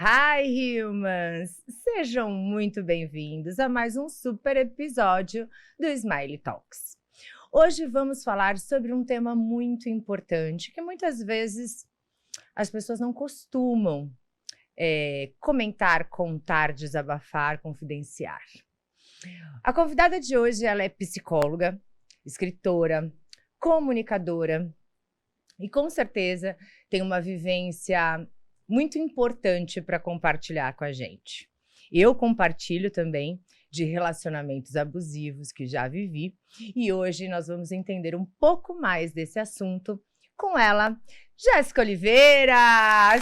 Hi, humans! Sejam muito bem-vindos a mais um super episódio do Smile Talks. Hoje vamos falar sobre um tema muito importante que muitas vezes as pessoas não costumam comentar, contar, desabafar, confidenciar. A convidada de hoje, ela é psicóloga, escritora, comunicadora e com certeza tem uma vivência muito importante para compartilhar com a gente. Eu compartilho também de relacionamentos abusivos que já vivi e hoje nós vamos entender um pouco mais desse assunto com ela, Jéssica Oliveira.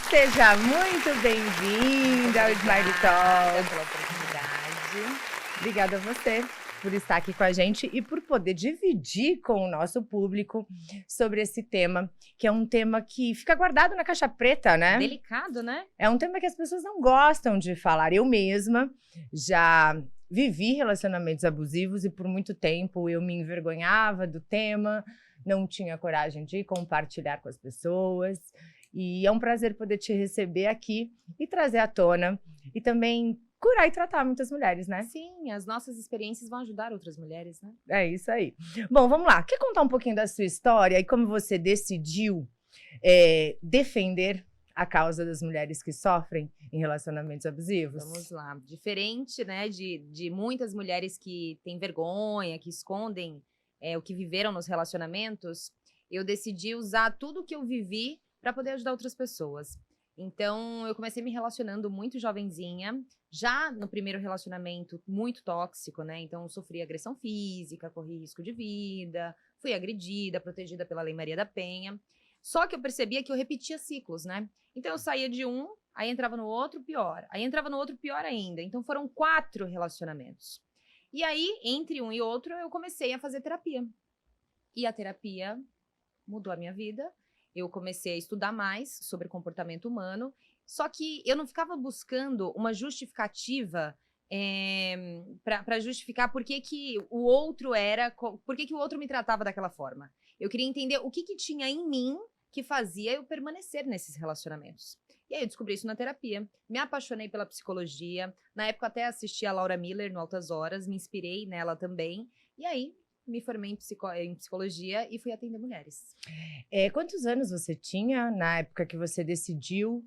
Seja muito bem-vinda ao Smile Talk. Pela oportunidade. Obrigada a você por estar aqui com a gente e por poder dividir com o nosso público sobre esse tema, que é um tema que fica guardado na caixa preta, né? Delicado, né? É um tema que as pessoas não gostam de falar. Eu mesma já vivi relacionamentos abusivos e por muito tempo eu me envergonhava do tema, não tinha coragem de compartilhar com as pessoas. E é um prazer poder te receber aqui e trazer à tona e também curar e tratar muitas mulheres, né? Sim, as nossas experiências vão ajudar outras mulheres, né? É isso aí. Bom, vamos lá. Quer contar um pouquinho da sua história e como você decidiu defender a causa das mulheres que sofrem em relacionamentos abusivos? Vamos lá. Diferente, né, de muitas mulheres que têm vergonha, que escondem o que viveram nos relacionamentos, eu decidi usar tudo o que eu vivi para poder ajudar outras pessoas. Então, eu comecei me relacionando muito jovenzinha, já no primeiro relacionamento muito tóxico, né? Então, eu sofri agressão física, corri risco de vida, fui agredida, protegida pela Lei Maria da Penha. Só que eu percebia que eu repetia ciclos, né? Então, eu saía de um, aí entrava no outro, pior. Aí entrava no outro, pior ainda. Então, foram 4 relacionamentos. E aí, entre um e outro, eu comecei a fazer terapia. E a terapia mudou a minha vida. Eu comecei a estudar mais sobre comportamento humano, só que eu não ficava buscando uma justificativa para justificar por que o outro por que o outro me tratava daquela forma. Eu queria entender o que tinha em mim que fazia eu permanecer nesses relacionamentos. E aí eu descobri isso na terapia, me apaixonei pela psicologia, na época até assisti a Laura Miller no Altas Horas, me inspirei nela também, e aí me formei em psicologia e fui atender mulheres. Quantos anos você tinha na época que você decidiu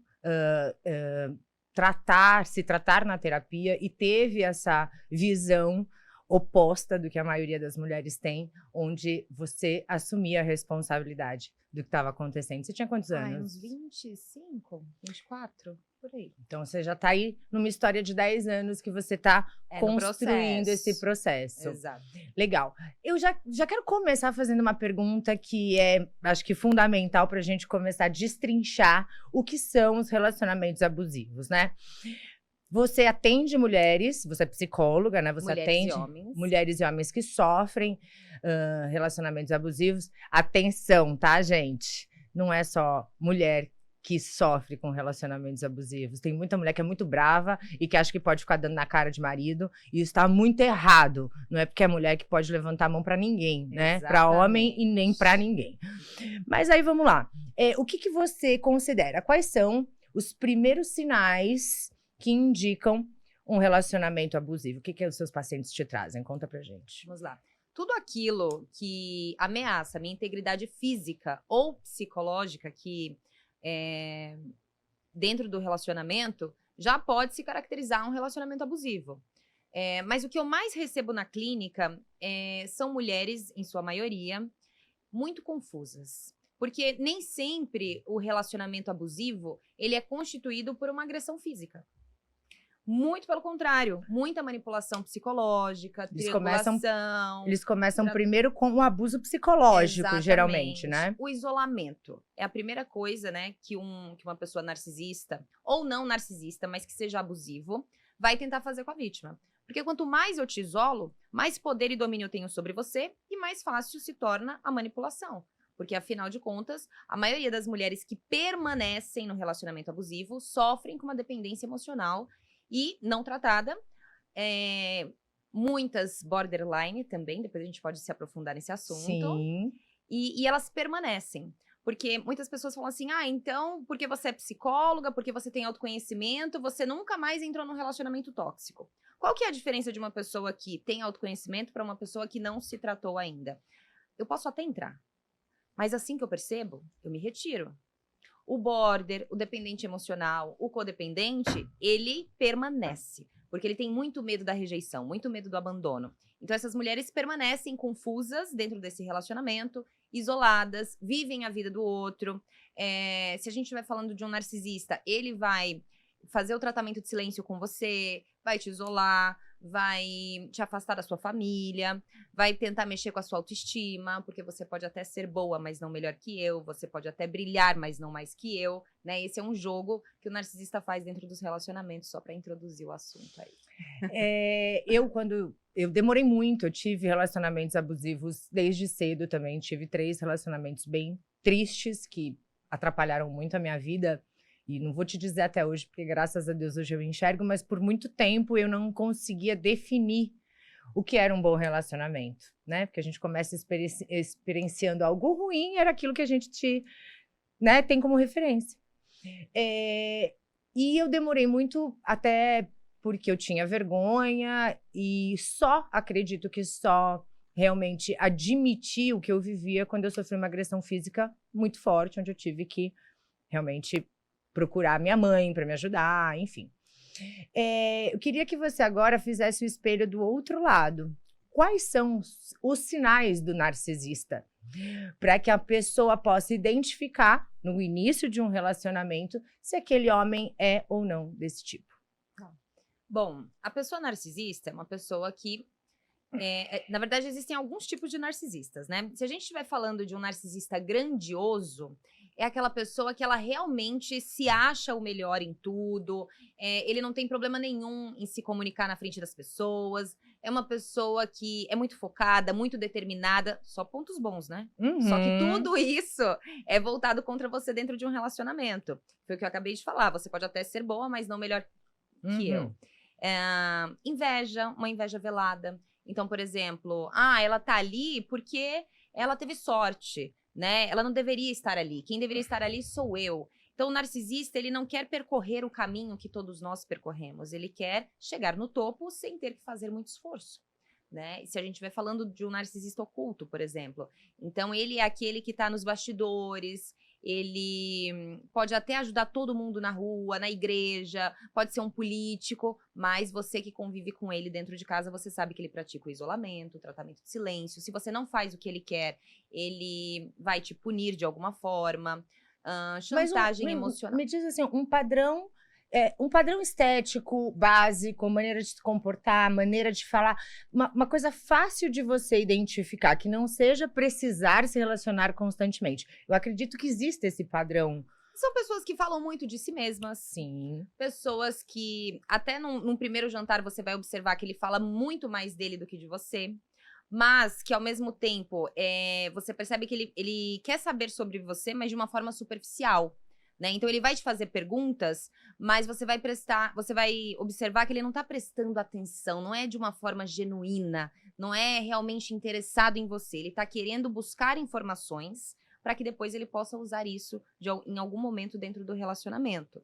se tratar na terapia e teve essa visão oposta do que a maioria das mulheres tem, onde você assumia a responsabilidade do que estava acontecendo? Você tinha quantos anos? Uns 25, 24, por aí. Então, você já está aí numa história de 10 anos que você está construindo esse processo. Exato. Legal. Eu já quero começar fazendo uma pergunta que é, acho que fundamental para a gente começar a destrinchar o que são os relacionamentos abusivos, né? Você atende mulheres, você é psicóloga, né? Você atende mulheres e homens que sofrem relacionamentos abusivos. Atenção, tá, gente? Não é só mulher que sofre com relacionamentos abusivos. Tem muita mulher que é muito brava e que acha que pode ficar dando na cara de marido. E isso tá muito errado. Não é porque é mulher que pode levantar a mão pra ninguém, né? Pra homem e nem pra ninguém. Mas aí, vamos lá. O que você considera? Quais são os primeiros sinais que indicam um relacionamento abusivo? O que os seus pacientes te trazem? Conta pra gente. Vamos lá. Tudo aquilo que ameaça a minha integridade física ou psicológica, que dentro do relacionamento, já pode se caracterizar um relacionamento abusivo. Mas o que eu mais recebo na clínica são mulheres, em sua maioria, muito confusas. Porque nem sempre o relacionamento abusivo ele é constituído por uma agressão física. Muito pelo contrário, muita manipulação psicológica, triangulação. Eles começam primeiro com o abuso psicológico, exatamente, geralmente, né? O isolamento é a primeira coisa, né, que uma pessoa narcisista, ou não narcisista, mas que seja abusivo, vai tentar fazer com a vítima. Porque quanto mais eu te isolo, mais poder e domínio eu tenho sobre você e mais fácil se torna a manipulação. Porque, afinal de contas, a maioria das mulheres que permanecem no relacionamento abusivo sofrem com uma dependência emocional e não tratada, muitas borderline também, depois a gente pode se aprofundar nesse assunto. Sim. E elas permanecem. Porque muitas pessoas falam assim, então, porque você é psicóloga, porque você tem autoconhecimento, você nunca mais entrou num relacionamento tóxico. Qual que é a diferença de uma pessoa que tem autoconhecimento para uma pessoa que não se tratou ainda? Eu posso até entrar, mas assim que eu percebo, eu me retiro. O border, o dependente emocional, o codependente, ele permanece. Porque ele tem muito medo da rejeição, muito medo do abandono. Então, essas mulheres permanecem confusas dentro desse relacionamento, isoladas, vivem a vida do outro. Se a gente estiver falando de um narcisista, ele vai fazer o tratamento de silêncio com você, vai te isolar, vai te afastar da sua família, vai tentar mexer com a sua autoestima, porque você pode até ser boa, mas não melhor que eu, você pode até brilhar, mas não mais que eu, né? Esse é um jogo que o narcisista faz dentro dos relacionamentos, só para introduzir o assunto aí. Quando eu demorei muito, eu tive relacionamentos abusivos desde cedo também, tive 3 relacionamentos bem tristes que atrapalharam muito a minha vida. E não vou te dizer até hoje, porque graças a Deus hoje eu enxergo, mas por muito tempo eu não conseguia definir o que era um bom relacionamento, né? Porque a gente começa experienciando algo ruim, era aquilo que a gente tem como referência. E eu demorei muito até porque eu tinha vergonha e acredito que só realmente admiti o que eu vivia quando eu sofri uma agressão física muito forte, onde eu tive que realmente procurar minha mãe para me ajudar, enfim. Eu queria que você agora fizesse o espelho do outro lado. Quais são os sinais do narcisista? Para que a pessoa possa identificar, no início de um relacionamento, se aquele homem é ou não desse tipo. Bom, a pessoa narcisista é uma pessoa que na verdade, existem alguns tipos de narcisistas, né? Se a gente estiver falando de um narcisista grandioso, é aquela pessoa que ela realmente se acha o melhor em tudo, ele não tem problema nenhum em se comunicar na frente das pessoas, é uma pessoa que é muito focada, muito determinada, só pontos bons, né? Só que tudo isso é voltado contra você dentro de um relacionamento. Foi o que eu acabei de falar, você pode até ser boa, mas não melhor que eu. Inveja, uma inveja velada. Então, por exemplo, ela tá ali porque ela teve sorte, né? Ela não deveria estar ali. Quem deveria estar ali sou eu. Então, o narcisista, ele não quer percorrer o caminho que todos nós percorremos. Ele quer chegar no topo sem ter que fazer muito esforço, né? E se a gente estiver falando de um narcisista oculto, por exemplo. Então, ele é aquele que tá nos bastidores, ele pode até ajudar todo mundo na rua, na igreja, pode ser um político, mas você que convive com ele dentro de casa, você sabe que ele pratica o isolamento, o tratamento de silêncio. Se você não faz o que ele quer, ele vai te punir de alguma forma. Chantagem emocional. Me diz assim, um padrão estético, básico, maneira de se comportar, maneira de falar, uma coisa fácil de você identificar, que não seja precisar se relacionar constantemente. Eu acredito que existe esse padrão. São pessoas que falam muito de si mesmas. Sim. Pessoas que, até num primeiro jantar, você vai observar que ele fala muito mais dele do que de você. Mas que, ao mesmo tempo, você percebe que ele quer saber sobre você, mas de uma forma superficial. Né? Então, ele vai te fazer perguntas, mas você vai observar que ele não tá prestando atenção, não é de uma forma genuína, não é realmente interessado em você. Ele tá querendo buscar informações para que depois ele possa usar isso em algum momento dentro do relacionamento.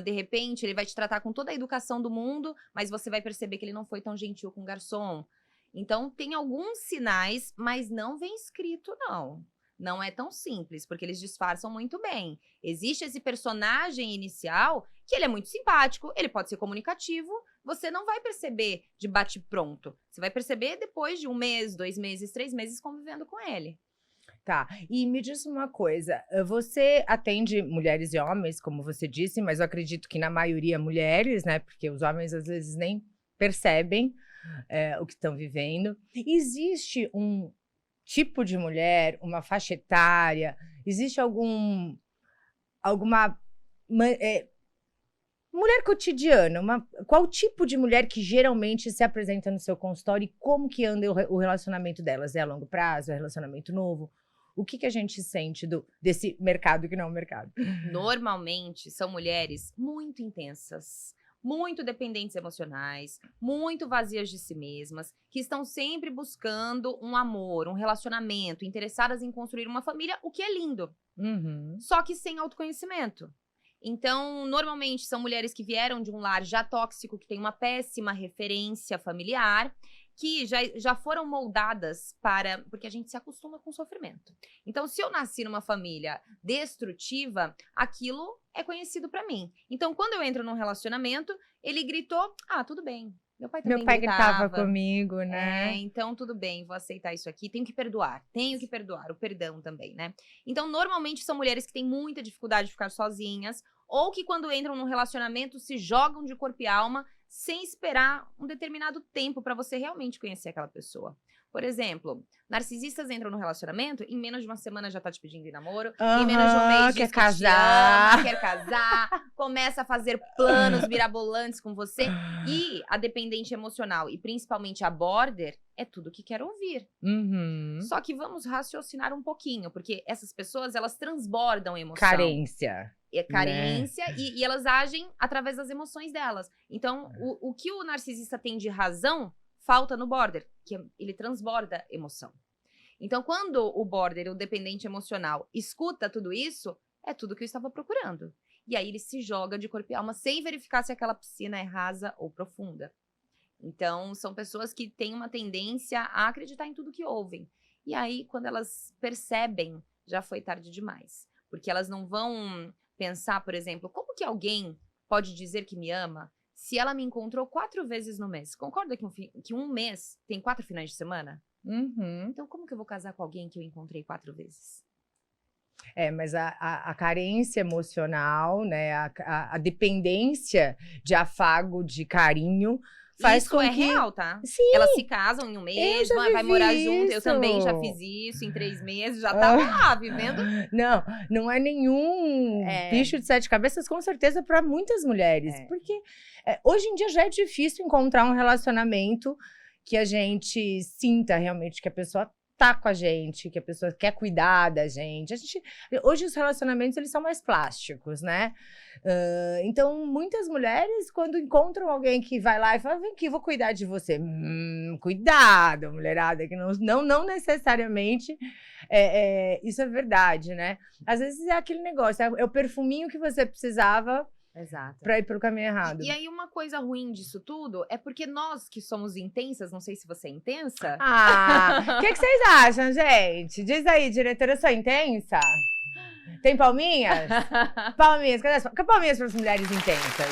De repente, ele vai te tratar com toda a educação do mundo, mas você vai perceber que ele não foi tão gentil com o garçom. Então, tem alguns sinais, mas não vem escrito, não. Não é tão simples, porque eles disfarçam muito bem. Existe esse personagem inicial que ele é muito simpático, ele pode ser comunicativo, você não vai perceber de bate-pronto. Você vai perceber depois de 1 mês, 2 meses, 3 meses convivendo com ele. Tá, e me diz uma coisa, você atende mulheres e homens, como você disse, mas eu acredito que na maioria mulheres, né? Porque os homens às vezes nem percebem o que estão vivendo. Existe um tipo de mulher, uma faixa etária, existe alguma mulher cotidiana, qual tipo de mulher que geralmente se apresenta no seu consultório e como que anda o relacionamento delas? É a longo prazo, é relacionamento novo? O que a gente sente desse mercado que não é um mercado? Normalmente são mulheres muito intensas, muito dependentes emocionais, muito vazias de si mesmas, que estão sempre buscando um amor, um relacionamento, interessadas em construir uma família, o que é lindo, só que sem autoconhecimento. Então, normalmente são mulheres que vieram de um lar já tóxico, que tem uma péssima referência familiar, que já foram moldadas para... Porque a gente se acostuma com o sofrimento. Então, se eu nasci numa família destrutiva, aquilo é conhecido pra mim. Então, quando eu entro num relacionamento, ele gritou, tudo bem. Meu pai também gritava comigo, né? Então tudo bem, vou aceitar isso aqui. Tenho que perdoar, o perdão também, né? Então, normalmente são mulheres que têm muita dificuldade de ficar sozinhas, ou que quando entram num relacionamento se jogam de corpo e alma, sem esperar um determinado tempo para você realmente conhecer aquela pessoa. Por exemplo, narcisistas entram no relacionamento, em menos de uma semana já tá te pedindo em namoro, em menos de um mês diz quer que casar. te ama, quer casar, começa a fazer planos mirabolantes com você. E a dependente emocional, e principalmente a border, é tudo que quer ouvir. Só que vamos raciocinar um pouquinho, porque essas pessoas, elas transbordam emoção. Carência. Carência, e elas agem através das emoções delas. Então, o que o narcisista tem de razão, falta no border, que ele transborda emoção. Então, quando o border, o dependente emocional, escuta tudo isso, é tudo que eu estava procurando. E aí ele se joga de corpo e alma sem verificar se aquela piscina é rasa ou profunda. Então, são pessoas que têm uma tendência a acreditar em tudo que ouvem. E aí, quando elas percebem, já foi tarde demais. Porque elas não vão pensar, por exemplo, como que alguém pode dizer que me ama se ela me encontrou 4 vezes no mês? Concorda que um mês tem 4 finais de semana? Então, como que eu vou casar com alguém que eu encontrei 4 vezes? Mas a carência emocional, né, a dependência de afago, de carinho, faz isso com é que... real, tá? Sim, elas se casam em um mês, vai morar junto. Eu também já fiz isso em 3 meses, já tava lá, vivendo. Não é nenhum bicho de 7 cabeças, com certeza, para muitas mulheres. Porque hoje em dia já é difícil encontrar um relacionamento que a gente sinta realmente que a pessoa tá com a gente, que a pessoa quer cuidar da gente. Hoje os relacionamentos, eles são mais plásticos, né? Então, muitas mulheres, quando encontram alguém que vai lá e fala, vem aqui, vou cuidar de você. Cuidado, mulherada, que não necessariamente isso é verdade, né? Às vezes é aquele negócio, é o perfuminho que você precisava. Exato. Pra ir pelo caminho errado. E aí, uma coisa ruim disso tudo é porque nós que somos intensas, não sei se você é intensa. O que vocês acham, gente? Diz aí, diretora, eu sou intensa? Tem palminhas? Palminhas, cadê palminhas para as mulheres intensas?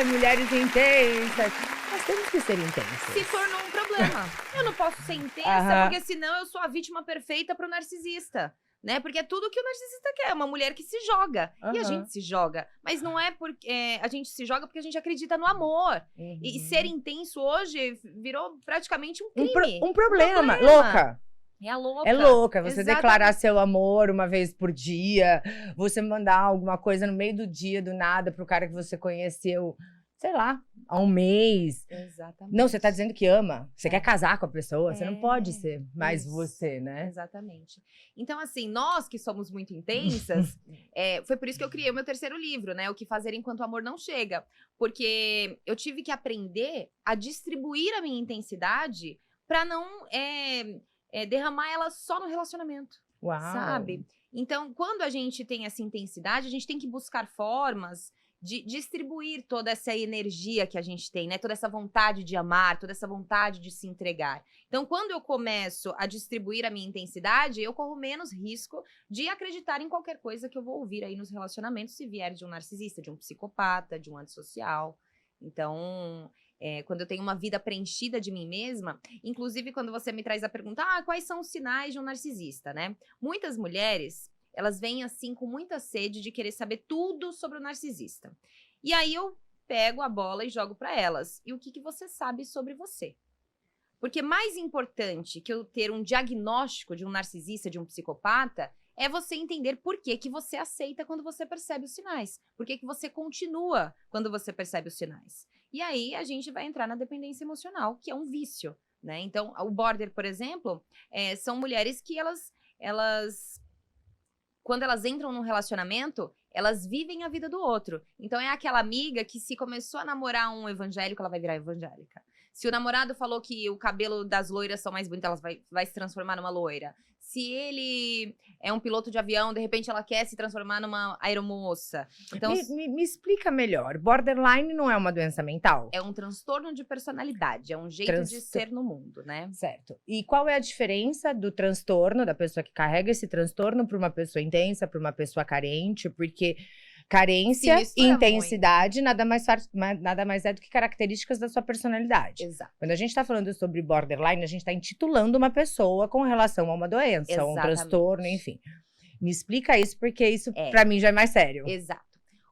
Mulheres intensas. Nós temos que ser intensas. Se tornou um problema. Eu não posso ser intensa, porque senão eu sou a vítima perfeita pro narcisista. Né? Porque é tudo que o narcisista quer, uma mulher que se joga. E a gente se joga. Mas não é porque a gente se joga porque a gente acredita no amor. E ser intenso hoje virou praticamente um crime. Um problema. Louca. É a louca. É louca. Você declarar seu amor uma vez por dia. Você mandar alguma coisa no meio do dia, do nada, pro cara que você conheceu, sei lá, há um mês. Exatamente. Não, você tá dizendo que ama. Você quer casar com a pessoa. Você não pode ser mais você, né? Exatamente. Então, assim, nós que somos muito intensas, foi por isso que eu criei o meu 3º livro, né? O que fazer enquanto o amor não chega. Porque eu tive que aprender a distribuir a minha intensidade pra não derramar ela só no relacionamento. Uau. Sabe? Então, quando a gente tem essa intensidade, a gente tem que buscar formas de distribuir toda essa energia que a gente tem, né? Toda essa vontade de amar, toda essa vontade de se entregar. Então, quando eu começo a distribuir a minha intensidade, eu corro menos risco de acreditar em qualquer coisa que eu vou ouvir aí nos relacionamentos, se vier de um narcisista, de um psicopata, de um antissocial. Então, quando eu tenho uma vida preenchida de mim mesma, inclusive quando você me traz a pergunta, quais são os sinais de um narcisista, né? Muitas mulheres, elas vêm assim com muita sede de querer saber tudo sobre o narcisista. E aí eu pego a bola e jogo para elas. E o que você sabe sobre você? Porque mais importante que eu ter um diagnóstico de um narcisista, de um psicopata, é você entender por que você aceita quando você percebe os sinais. Por que você continua quando você percebe os sinais. E aí a gente vai entrar na dependência emocional, que é um vício, né? Então, o border, por exemplo, são mulheres que elas quando elas entram num relacionamento, elas vivem a vida do outro. Então é aquela amiga que se começou a namorar um evangélico, ela vai virar evangélica. Se o namorado falou que o cabelo das loiras são mais bonitos, ela vai se transformar numa loira. Se ele é um piloto de avião, de repente ela quer se transformar numa aeromoça. Então, Me explica melhor. Borderline não é uma doença mental? é um transtorno de personalidade, é um jeito de ser no mundo, né? Certo. E qual é a diferença do transtorno, da pessoa que carrega esse transtorno, para uma pessoa intensa, para uma pessoa carente? Porque carência e intensidade nada mais é do que características da sua personalidade. Exato. Quando a gente está falando sobre borderline, a gente está intitulando uma pessoa com relação a uma doença, a um transtorno, enfim. Me explica isso, porque isso para mim já é mais sério. Exato.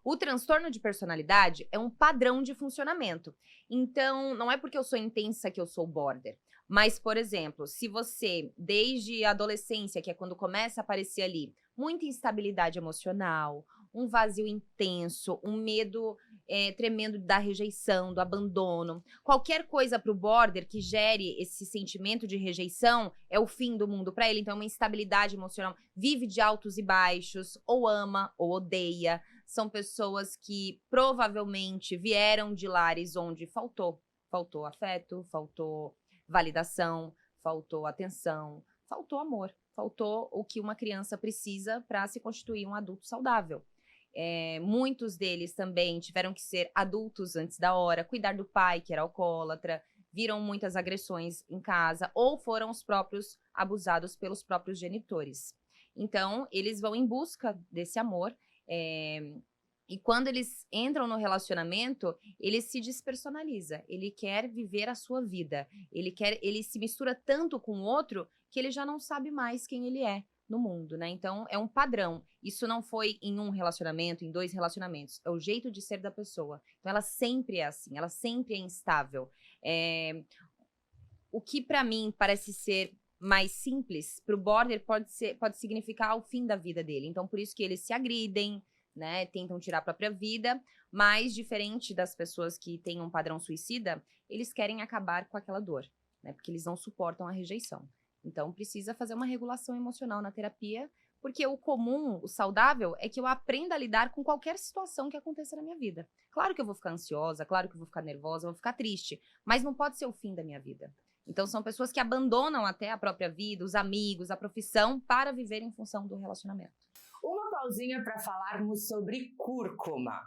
O transtorno de personalidade é um padrão de funcionamento. Então, não é porque eu sou intensa que eu sou border. Mas, por exemplo, se você, desde a adolescência, que é quando começa a aparecer ali, muita instabilidade emocional, um vazio intenso, um medo tremendo da rejeição, do abandono. Qualquer coisa para o border que gere esse sentimento de rejeição é o fim do mundo para ele. Então, é uma instabilidade emocional. Vive de altos e baixos, ou ama ou odeia. São pessoas que provavelmente vieram de lares onde faltou afeto, faltou validação, faltou atenção, faltou amor, faltou o que uma criança precisa para se constituir um adulto saudável. Muitos deles também tiveram que ser adultos antes da hora, cuidar do pai, que era alcoólatra, viram muitas agressões em casa ou foram os próprios abusados pelos próprios genitores. Então, eles vão em busca desse amor e quando eles entram no relacionamento, ele se despersonaliza, ele quer viver a sua vida, ele se mistura tanto com o outro que ele já não sabe mais quem ele é no mundo, né? Então, é um padrão. Isso não foi em um relacionamento, em 2 relacionamentos. É o jeito de ser da pessoa. Então, ela sempre é assim, ela sempre é instável. O que para mim parece ser mais simples, para o border pode significar o fim da vida dele. Então, por isso que eles se agridem, né? Tentam tirar a própria vida. Mas, diferente das pessoas que têm um padrão suicida, eles querem acabar com aquela dor, né? Porque eles não suportam a rejeição. Então, precisa fazer uma regulação emocional na terapia, porque o comum, o saudável, é que eu aprenda a lidar com qualquer situação que aconteça na minha vida. Claro que eu vou ficar ansiosa, claro que eu vou ficar nervosa, eu vou ficar triste, mas não pode ser o fim da minha vida. Então, são pessoas que abandonam até a própria vida, os amigos, a profissão, para viver em função do relacionamento. Uma pausinha para falarmos sobre cúrcuma,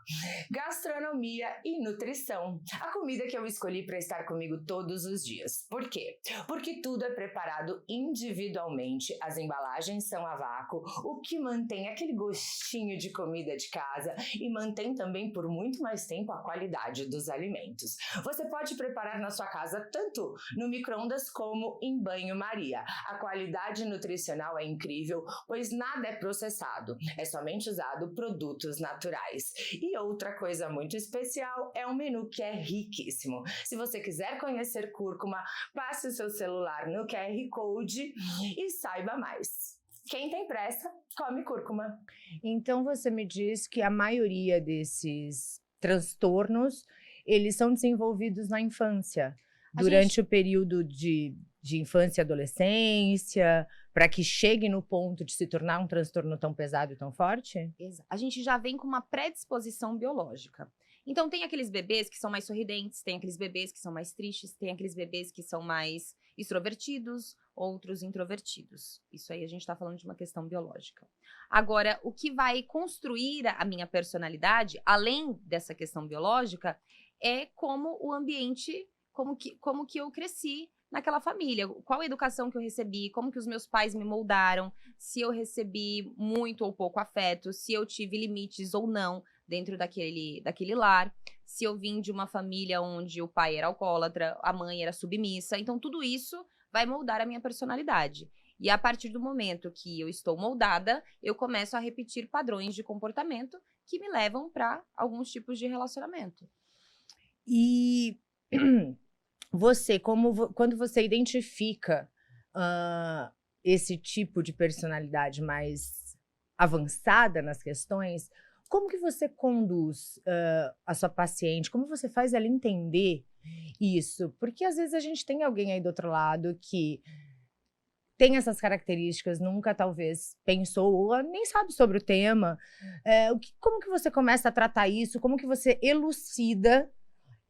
gastronomia e nutrição. A comida que eu escolhi para estar comigo todos os dias. Por quê? Porque tudo é preparado individualmente, as embalagens são a vácuo, o que mantém aquele gostinho de comida de casa e mantém também por muito mais tempo a qualidade dos alimentos. Você pode preparar na sua casa tanto no micro-ondas como em banho-maria. A qualidade nutricional é incrível, pois nada é processado. É somente usado produtos naturais. E outra coisa muito especial é um menu que é riquíssimo. Se você quiser conhecer cúrcuma, passe o seu celular no QR Code e saiba mais. Quem tem pressa, come cúrcuma. Então você me diz que a maioria desses transtornos, eles são desenvolvidos na infância, durante o período de infância e adolescência, para que chegue no ponto de se tornar um transtorno tão pesado e tão forte? Exato. A gente já vem com uma predisposição biológica. Então, tem aqueles bebês que são mais sorridentes, tem aqueles bebês que são mais tristes, tem aqueles bebês que são mais extrovertidos, outros introvertidos. Isso aí a gente está falando de uma questão biológica. Agora, o que vai construir a minha personalidade, além dessa questão biológica, é como o ambiente, como que eu cresci naquela família, qual a educação que eu recebi, como que os meus pais me moldaram, se eu recebi muito ou pouco afeto, se eu tive limites ou não dentro daquele lar, se eu vim de uma família onde o pai era alcoólatra, a mãe era submissa. Então, tudo isso vai moldar a minha personalidade. E a partir do momento que eu estou moldada, eu começo a repetir padrões de comportamento que me levam para alguns tipos de relacionamento. E você, quando você identifica esse tipo de personalidade mais avançada nas questões, como que você conduz a sua paciente? Como você faz ela entender isso? Porque às vezes a gente tem alguém aí do outro lado que tem essas características, nunca talvez pensou ou nem sabe sobre o tema, como que você começa a tratar isso? Como que você elucida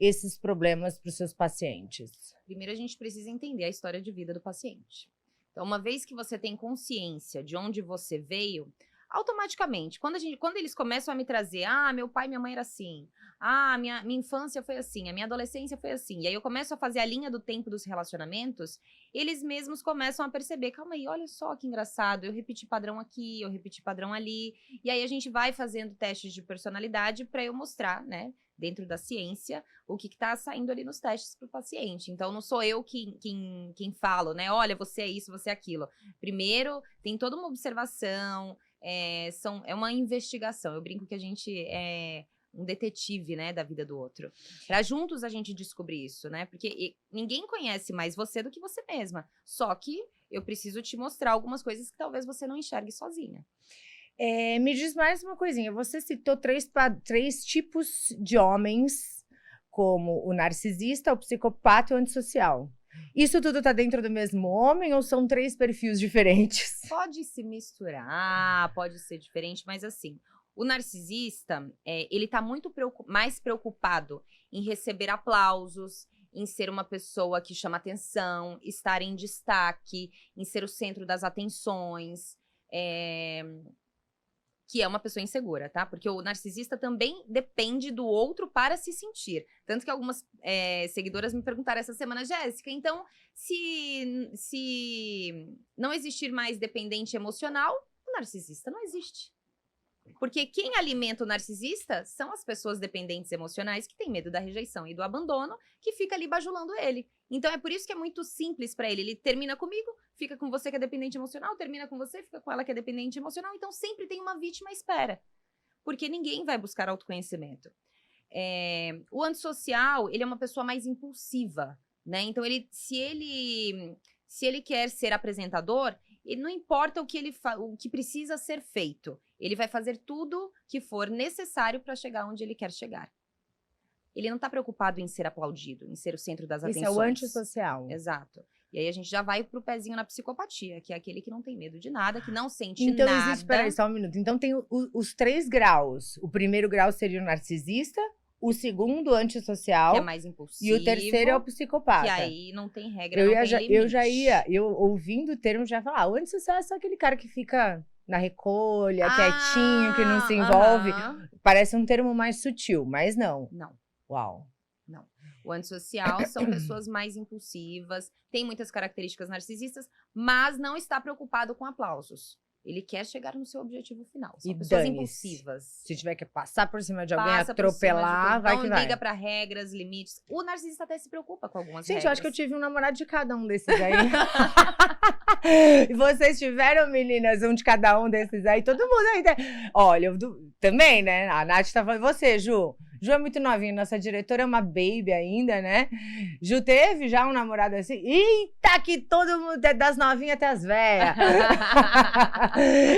esses problemas para os seus pacientes? Primeiro, a gente precisa entender a história de vida do paciente. Então, uma vez que você tem consciência de onde você veio, automaticamente, quando eles começam a me trazer, meu pai e minha mãe era assim, minha infância foi assim, a minha adolescência foi assim, e aí eu começo a fazer a linha do tempo dos relacionamentos, eles mesmos começam a perceber, calma aí, olha só que engraçado, eu repeti padrão aqui, eu repeti padrão ali, e aí a gente vai fazendo testes de personalidade para eu mostrar, né, dentro da ciência, o que está saindo ali nos testes para o paciente. Então, não sou eu quem falo, né? Olha, você é isso, você é aquilo. Primeiro, tem toda uma observação, é uma investigação. Eu brinco que a gente é um detetive, né, da vida do outro. Para juntos a gente descobrir isso, né? Porque ninguém conhece mais você do que você mesma. Só que eu preciso te mostrar algumas coisas que talvez você não enxergue sozinha. Me diz mais uma coisinha. Você citou três tipos de homens, como o narcisista, o psicopata e o antissocial. Isso tudo tá dentro do mesmo homem ou são 3 perfis diferentes? Pode se misturar, pode ser diferente, mas assim, o narcisista, ele tá muito mais preocupado em receber aplausos, em ser uma pessoa que chama atenção, estar em destaque, em ser o centro das atenções, que é uma pessoa insegura, tá? Porque o narcisista também depende do outro para se sentir. Tanto que algumas seguidoras me perguntaram essa semana, Jéssica, então, se não existir mais dependente emocional, o narcisista não existe. Porque quem alimenta o narcisista são as pessoas dependentes emocionais que têm medo da rejeição e do abandono, que fica ali bajulando ele. Então é por isso que é muito simples pra ele. Ele termina comigo, fica com você que é dependente emocional, termina com você, fica com ela que é dependente emocional. Então sempre tem uma vítima à espera. Porque ninguém vai buscar autoconhecimento. O antissocial, ele é uma pessoa mais impulsiva, né? Então se ele quer ser apresentador, ele não importa o que precisa ser feito. Ele vai fazer tudo que for necessário para chegar onde ele quer chegar. Ele não está preocupado em ser aplaudido, em ser o centro das atenções. Esse é o antissocial. Exato. E aí a gente já vai pro pezinho na psicopatia, que é aquele que não tem medo de nada, que não sente então, nada. Existe, peraí, só um minuto. Então tem os 3 graus. O primeiro grau seria o narcisista, o segundo, o antissocial. Que é mais impulsivo. E o terceiro é o psicopata. Que aí não tem regra, não tem limite. Eu ouvindo o termo, já ia falar, o antissocial é só aquele cara que fica na recolha, quietinho, que não se envolve. Parece um termo mais sutil, mas não. Não. Uau. Não. O antissocial são pessoas mais impulsivas, tem muitas características narcisistas, mas não está preocupado com aplausos. Ele quer chegar no seu objetivo final. São pessoas impulsivas. Se tiver que passar por cima de alguém, atropelar, vai que vai. Não liga pra regras, limites. O narcisista até se preocupa com algumas regras. Gente, eu acho que eu tive um namorado de cada um desses aí. E vocês tiveram, meninas, um de cada um desses aí? Todo mundo aí. Olha, também, né? A Nath tá falando. Você, Ju? Ju é muito novinha, nossa diretora é uma baby ainda, né? Ju teve já um namorado assim? Eita, que todo mundo, das novinhas até as velhas.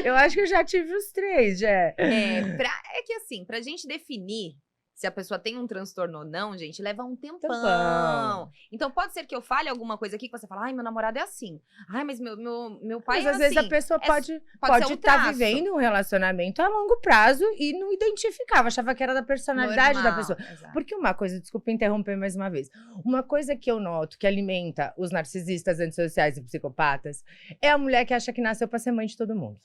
Eu acho que eu já tive os 3, já. É que assim, pra gente definir se a pessoa tem um transtorno ou não, gente, leva um tempão. Então pode ser que eu fale alguma coisa aqui que você fala, ai, meu namorado é assim. Ai, mas meu pai mas é assim. Mas às vezes a pessoa pode estar vivendo um relacionamento a longo prazo e não identificava, achava que era da personalidade da pessoa. Exato. Porque uma coisa, desculpa interromper mais uma vez, uma coisa que eu noto que alimenta os narcisistas, antissociais e psicopatas é a mulher que acha que nasceu pra ser mãe de todo mundo.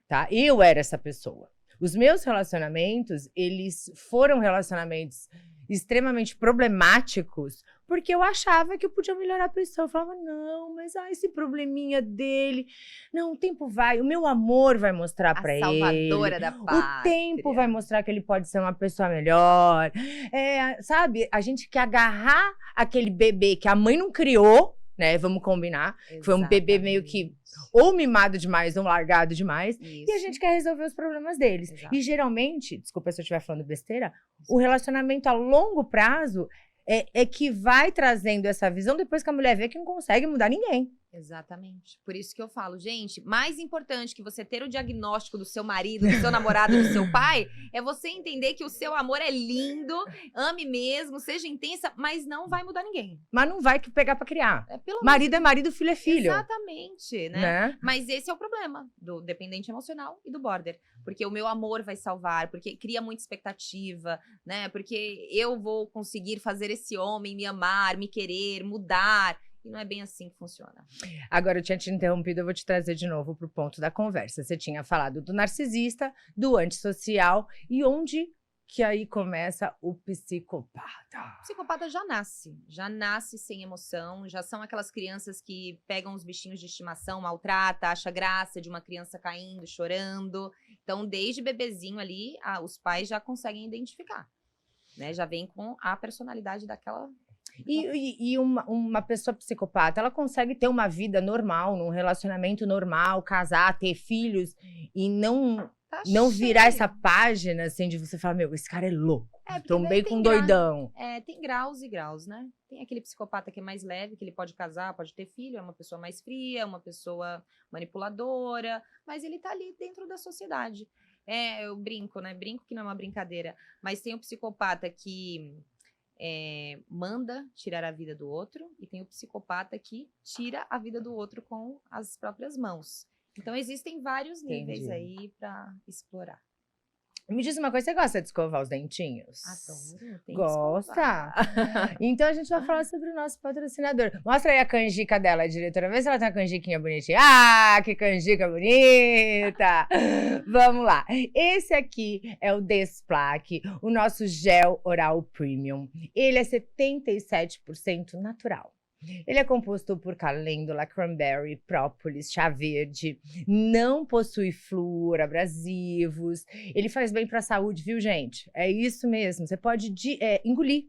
Tá? Eu era essa pessoa. Os meus relacionamentos, eles foram relacionamentos extremamente problemáticos, porque eu achava que eu podia melhorar a pessoa. Eu falava, não, mas esse probleminha dele... Não, o tempo vai, o meu amor vai mostrar pra ele. A salvadora da pátria. O tempo vai mostrar que ele pode ser uma pessoa melhor. Sabe, a gente quer agarrar aquele bebê que a mãe não criou, né? Vamos combinar. Exatamente. Foi um bebê meio que ou mimado demais ou largado demais. Isso. E a gente quer resolver os problemas deles. Exato. E geralmente, desculpa se eu estiver falando besteira, o relacionamento a longo prazo é que vai trazendo essa visão depois que a mulher vê que não consegue mudar ninguém. Exatamente. Por isso que eu falo, gente, mais importante que você ter o diagnóstico do seu marido, do seu namorado, do seu pai, é você entender que o seu amor é lindo, ame mesmo, seja intensa, mas não vai mudar ninguém. Mas não vai pegar pra criar. Pelo Marido é marido, filho é filho. Exatamente, né? Mas esse é o problema do dependente emocional e do border. Porque o meu amor vai salvar, porque cria muita expectativa, né? Porque eu vou conseguir fazer esse homem me amar, me querer, mudar. E não é bem assim que funciona. Agora, eu tinha te interrompido, eu vou te trazer de novo pro ponto da conversa. Você tinha falado do narcisista, do antissocial, e onde que aí começa o psicopata? O psicopata já nasce sem emoção, já são aquelas crianças que pegam os bichinhos de estimação, maltrata, acha graça de uma criança caindo, chorando. Então, desde bebezinho ali, os pais já conseguem identificar, né? Já vem com a personalidade daquela... E uma pessoa psicopata, ela consegue ter uma vida normal, num relacionamento normal, casar, ter filhos e não virar essa página, assim, de você falar, meu, esse cara é louco, trombei com um doidão. Tem graus e graus, né? Tem aquele psicopata que é mais leve, que ele pode casar, pode ter filho, é uma pessoa mais fria, uma pessoa manipuladora, mas ele tá ali dentro da sociedade. Eu brinco, né? Brinco que não é uma brincadeira, mas tem o psicopata que... manda tirar a vida do outro, e tem o psicopata que tira a vida do outro com as próprias mãos. Então existem vários níveis aí pra explorar. Me diz uma coisa, você gosta de escovar os dentinhos? Adoro. Gosta? Então a gente vai falar sobre o nosso patrocinador. Mostra aí a canjica dela, diretora. Vê se ela tem uma canjiquinha bonitinha. Ah, que canjica bonita! Vamos lá. Esse aqui é o Desplaque, o nosso gel oral premium. Ele é 77% natural. Ele é composto por calêndula, cranberry, própolis, chá verde, não possui flúor, abrasivos. Ele faz bem para a saúde, viu, gente? É isso mesmo, você pode engolir.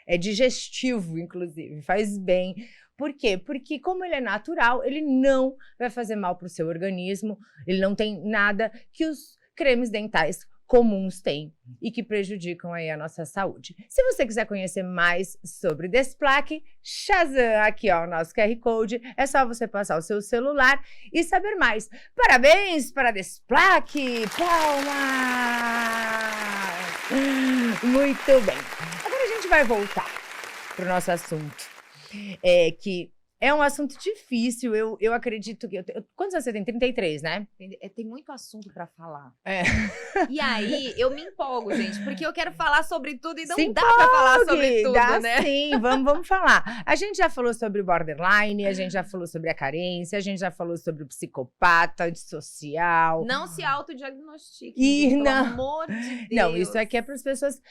É digestivo, inclusive, faz bem. Por quê? Porque como ele é natural, ele não vai fazer mal para o seu organismo, ele não tem nada que os cremes dentais comuns têm e que prejudicam aí a nossa saúde. Se você quiser conhecer mais sobre Desplaque, Shazam, aqui ó, o nosso QR Code, é só você passar o seu celular e saber mais. Parabéns para Desplaque! Palmas! Muito bem. Agora a gente vai voltar para o nosso assunto, que é um assunto difícil, eu acredito que... Quantos anos você tem? 33, né? Tem muito assunto pra falar. É. E aí, eu me empolgo, gente, porque eu quero falar sobre tudo e não Se dá pra falar sobre tudo, dá, né? Sim, vamos falar. A gente já falou sobre o borderline, a gente já falou sobre a carência, a gente já falou sobre o psicopata, antissocial. Não se autodiagnostique, E pelo não. amor de Deus. Não, isso aqui é para as pessoas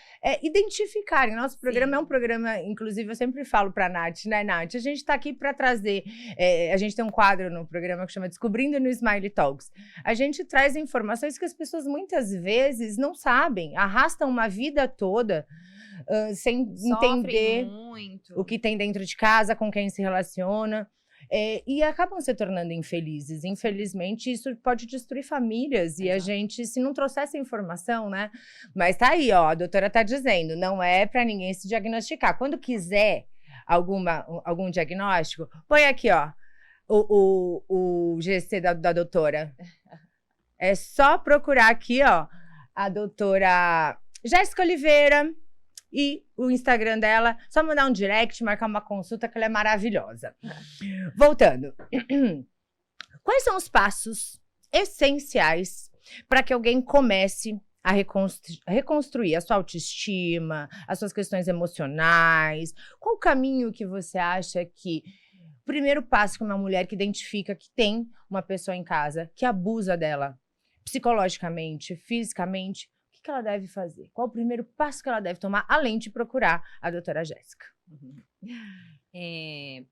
identificarem. Nosso programa Sim. é um programa, inclusive eu sempre falo pra Nath, né, Nath? A gente tá aqui pra trazer, a gente tem um quadro no programa que chama Descobrindo no Smile Talks. A gente traz informações que as pessoas muitas vezes não sabem, arrastam uma vida toda sem entender muito. o que tem dentro de casa, com quem se relaciona. E acabam se tornando infelizes. Infelizmente, isso pode destruir famílias. E a gente, se não trouxer essa informação, né? Mas tá aí, ó, a doutora tá dizendo, não é pra ninguém se diagnosticar. Quando quiser algum diagnóstico, põe aqui, ó, o GC da doutora. É só procurar aqui, ó, a doutora Jéssica Oliveira e o Instagram dela, só mandar um direct, marcar uma consulta, que ela é maravilhosa. Voltando. Quais são os passos essenciais para que alguém comece a reconstruir a sua autoestima, as suas questões emocionais? Qual o caminho que você acha que... Primeiro passo que uma mulher que identifica que tem uma pessoa em casa que abusa dela, psicologicamente, fisicamente, o que ela deve fazer? Qual o primeiro passo que ela deve tomar, além de procurar a doutora Jéssica?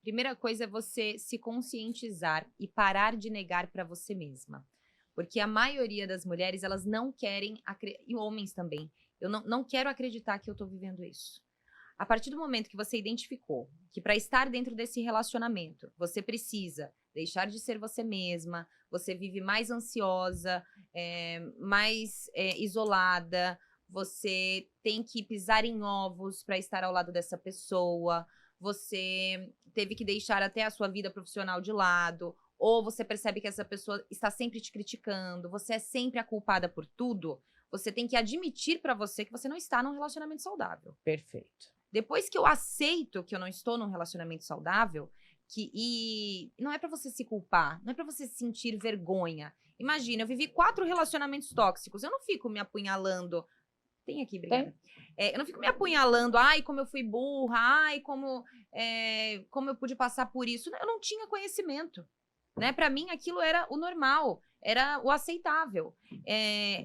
Primeira coisa é você se conscientizar e parar de negar para você mesma. Porque a maioria das mulheres, elas não querem, e homens também, eu não quero acreditar que eu tô vivendo isso. A partir do momento que você identificou que para estar dentro desse relacionamento, você precisa deixar de ser você mesma, você vive mais ansiosa, mais isolada, você tem que pisar em ovos para estar ao lado dessa pessoa, você teve que deixar até a sua vida profissional de lado, ou você percebe que essa pessoa está sempre te criticando, você é sempre a culpada por tudo, você tem que admitir pra você que você não está num relacionamento saudável. Perfeito. Depois que eu aceito que eu não estou num relacionamento saudável, e não é pra você se culpar, não é pra você sentir vergonha. Imagina, eu vivi 4 relacionamentos tóxicos, eu não fico me apunhalando. Tem aqui, obrigada. Eu não fico me apunhalando, ai, como eu fui burra, ai, como eu pude passar por isso. Eu não tinha conhecimento, né? Pra mim, aquilo era o normal, era o aceitável.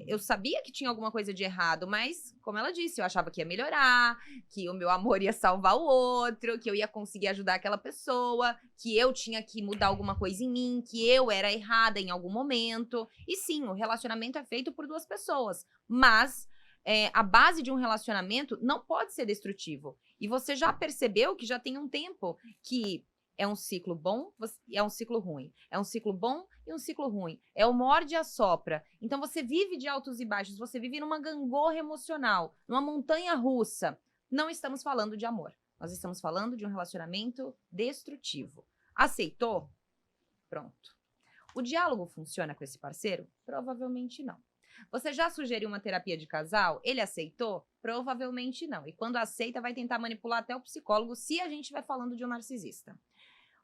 Eu sabia que tinha alguma coisa de errado, mas, como ela disse, eu achava que ia melhorar, que o meu amor ia salvar o outro, que eu ia conseguir ajudar aquela pessoa, que eu tinha que mudar alguma coisa em mim, que eu era errada em algum momento. E sim, o relacionamento é feito por 2 pessoas, mas a base de um relacionamento não pode ser destrutivo. E você já percebeu que já tem um tempo que é um ciclo bom e é um ciclo ruim. É um ciclo bom e um ciclo ruim. É o morde e assopra. Então você vive de altos e baixos, você vive numa gangorra emocional, numa montanha russa. Não estamos falando de amor. Nós estamos falando de um relacionamento destrutivo. Aceitou? Pronto. O diálogo funciona com esse parceiro? Provavelmente não. Você já sugeriu uma terapia de casal? Ele aceitou? Provavelmente não. E quando aceita, vai tentar manipular até o psicólogo, se a gente estiver falando de um narcisista.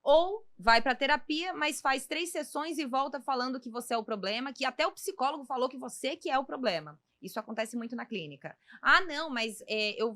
Ou vai pra terapia, mas faz 3 sessões e volta falando que você é o problema, que até o psicólogo falou que você que é o problema. Isso acontece muito na clínica. Ah, não, mas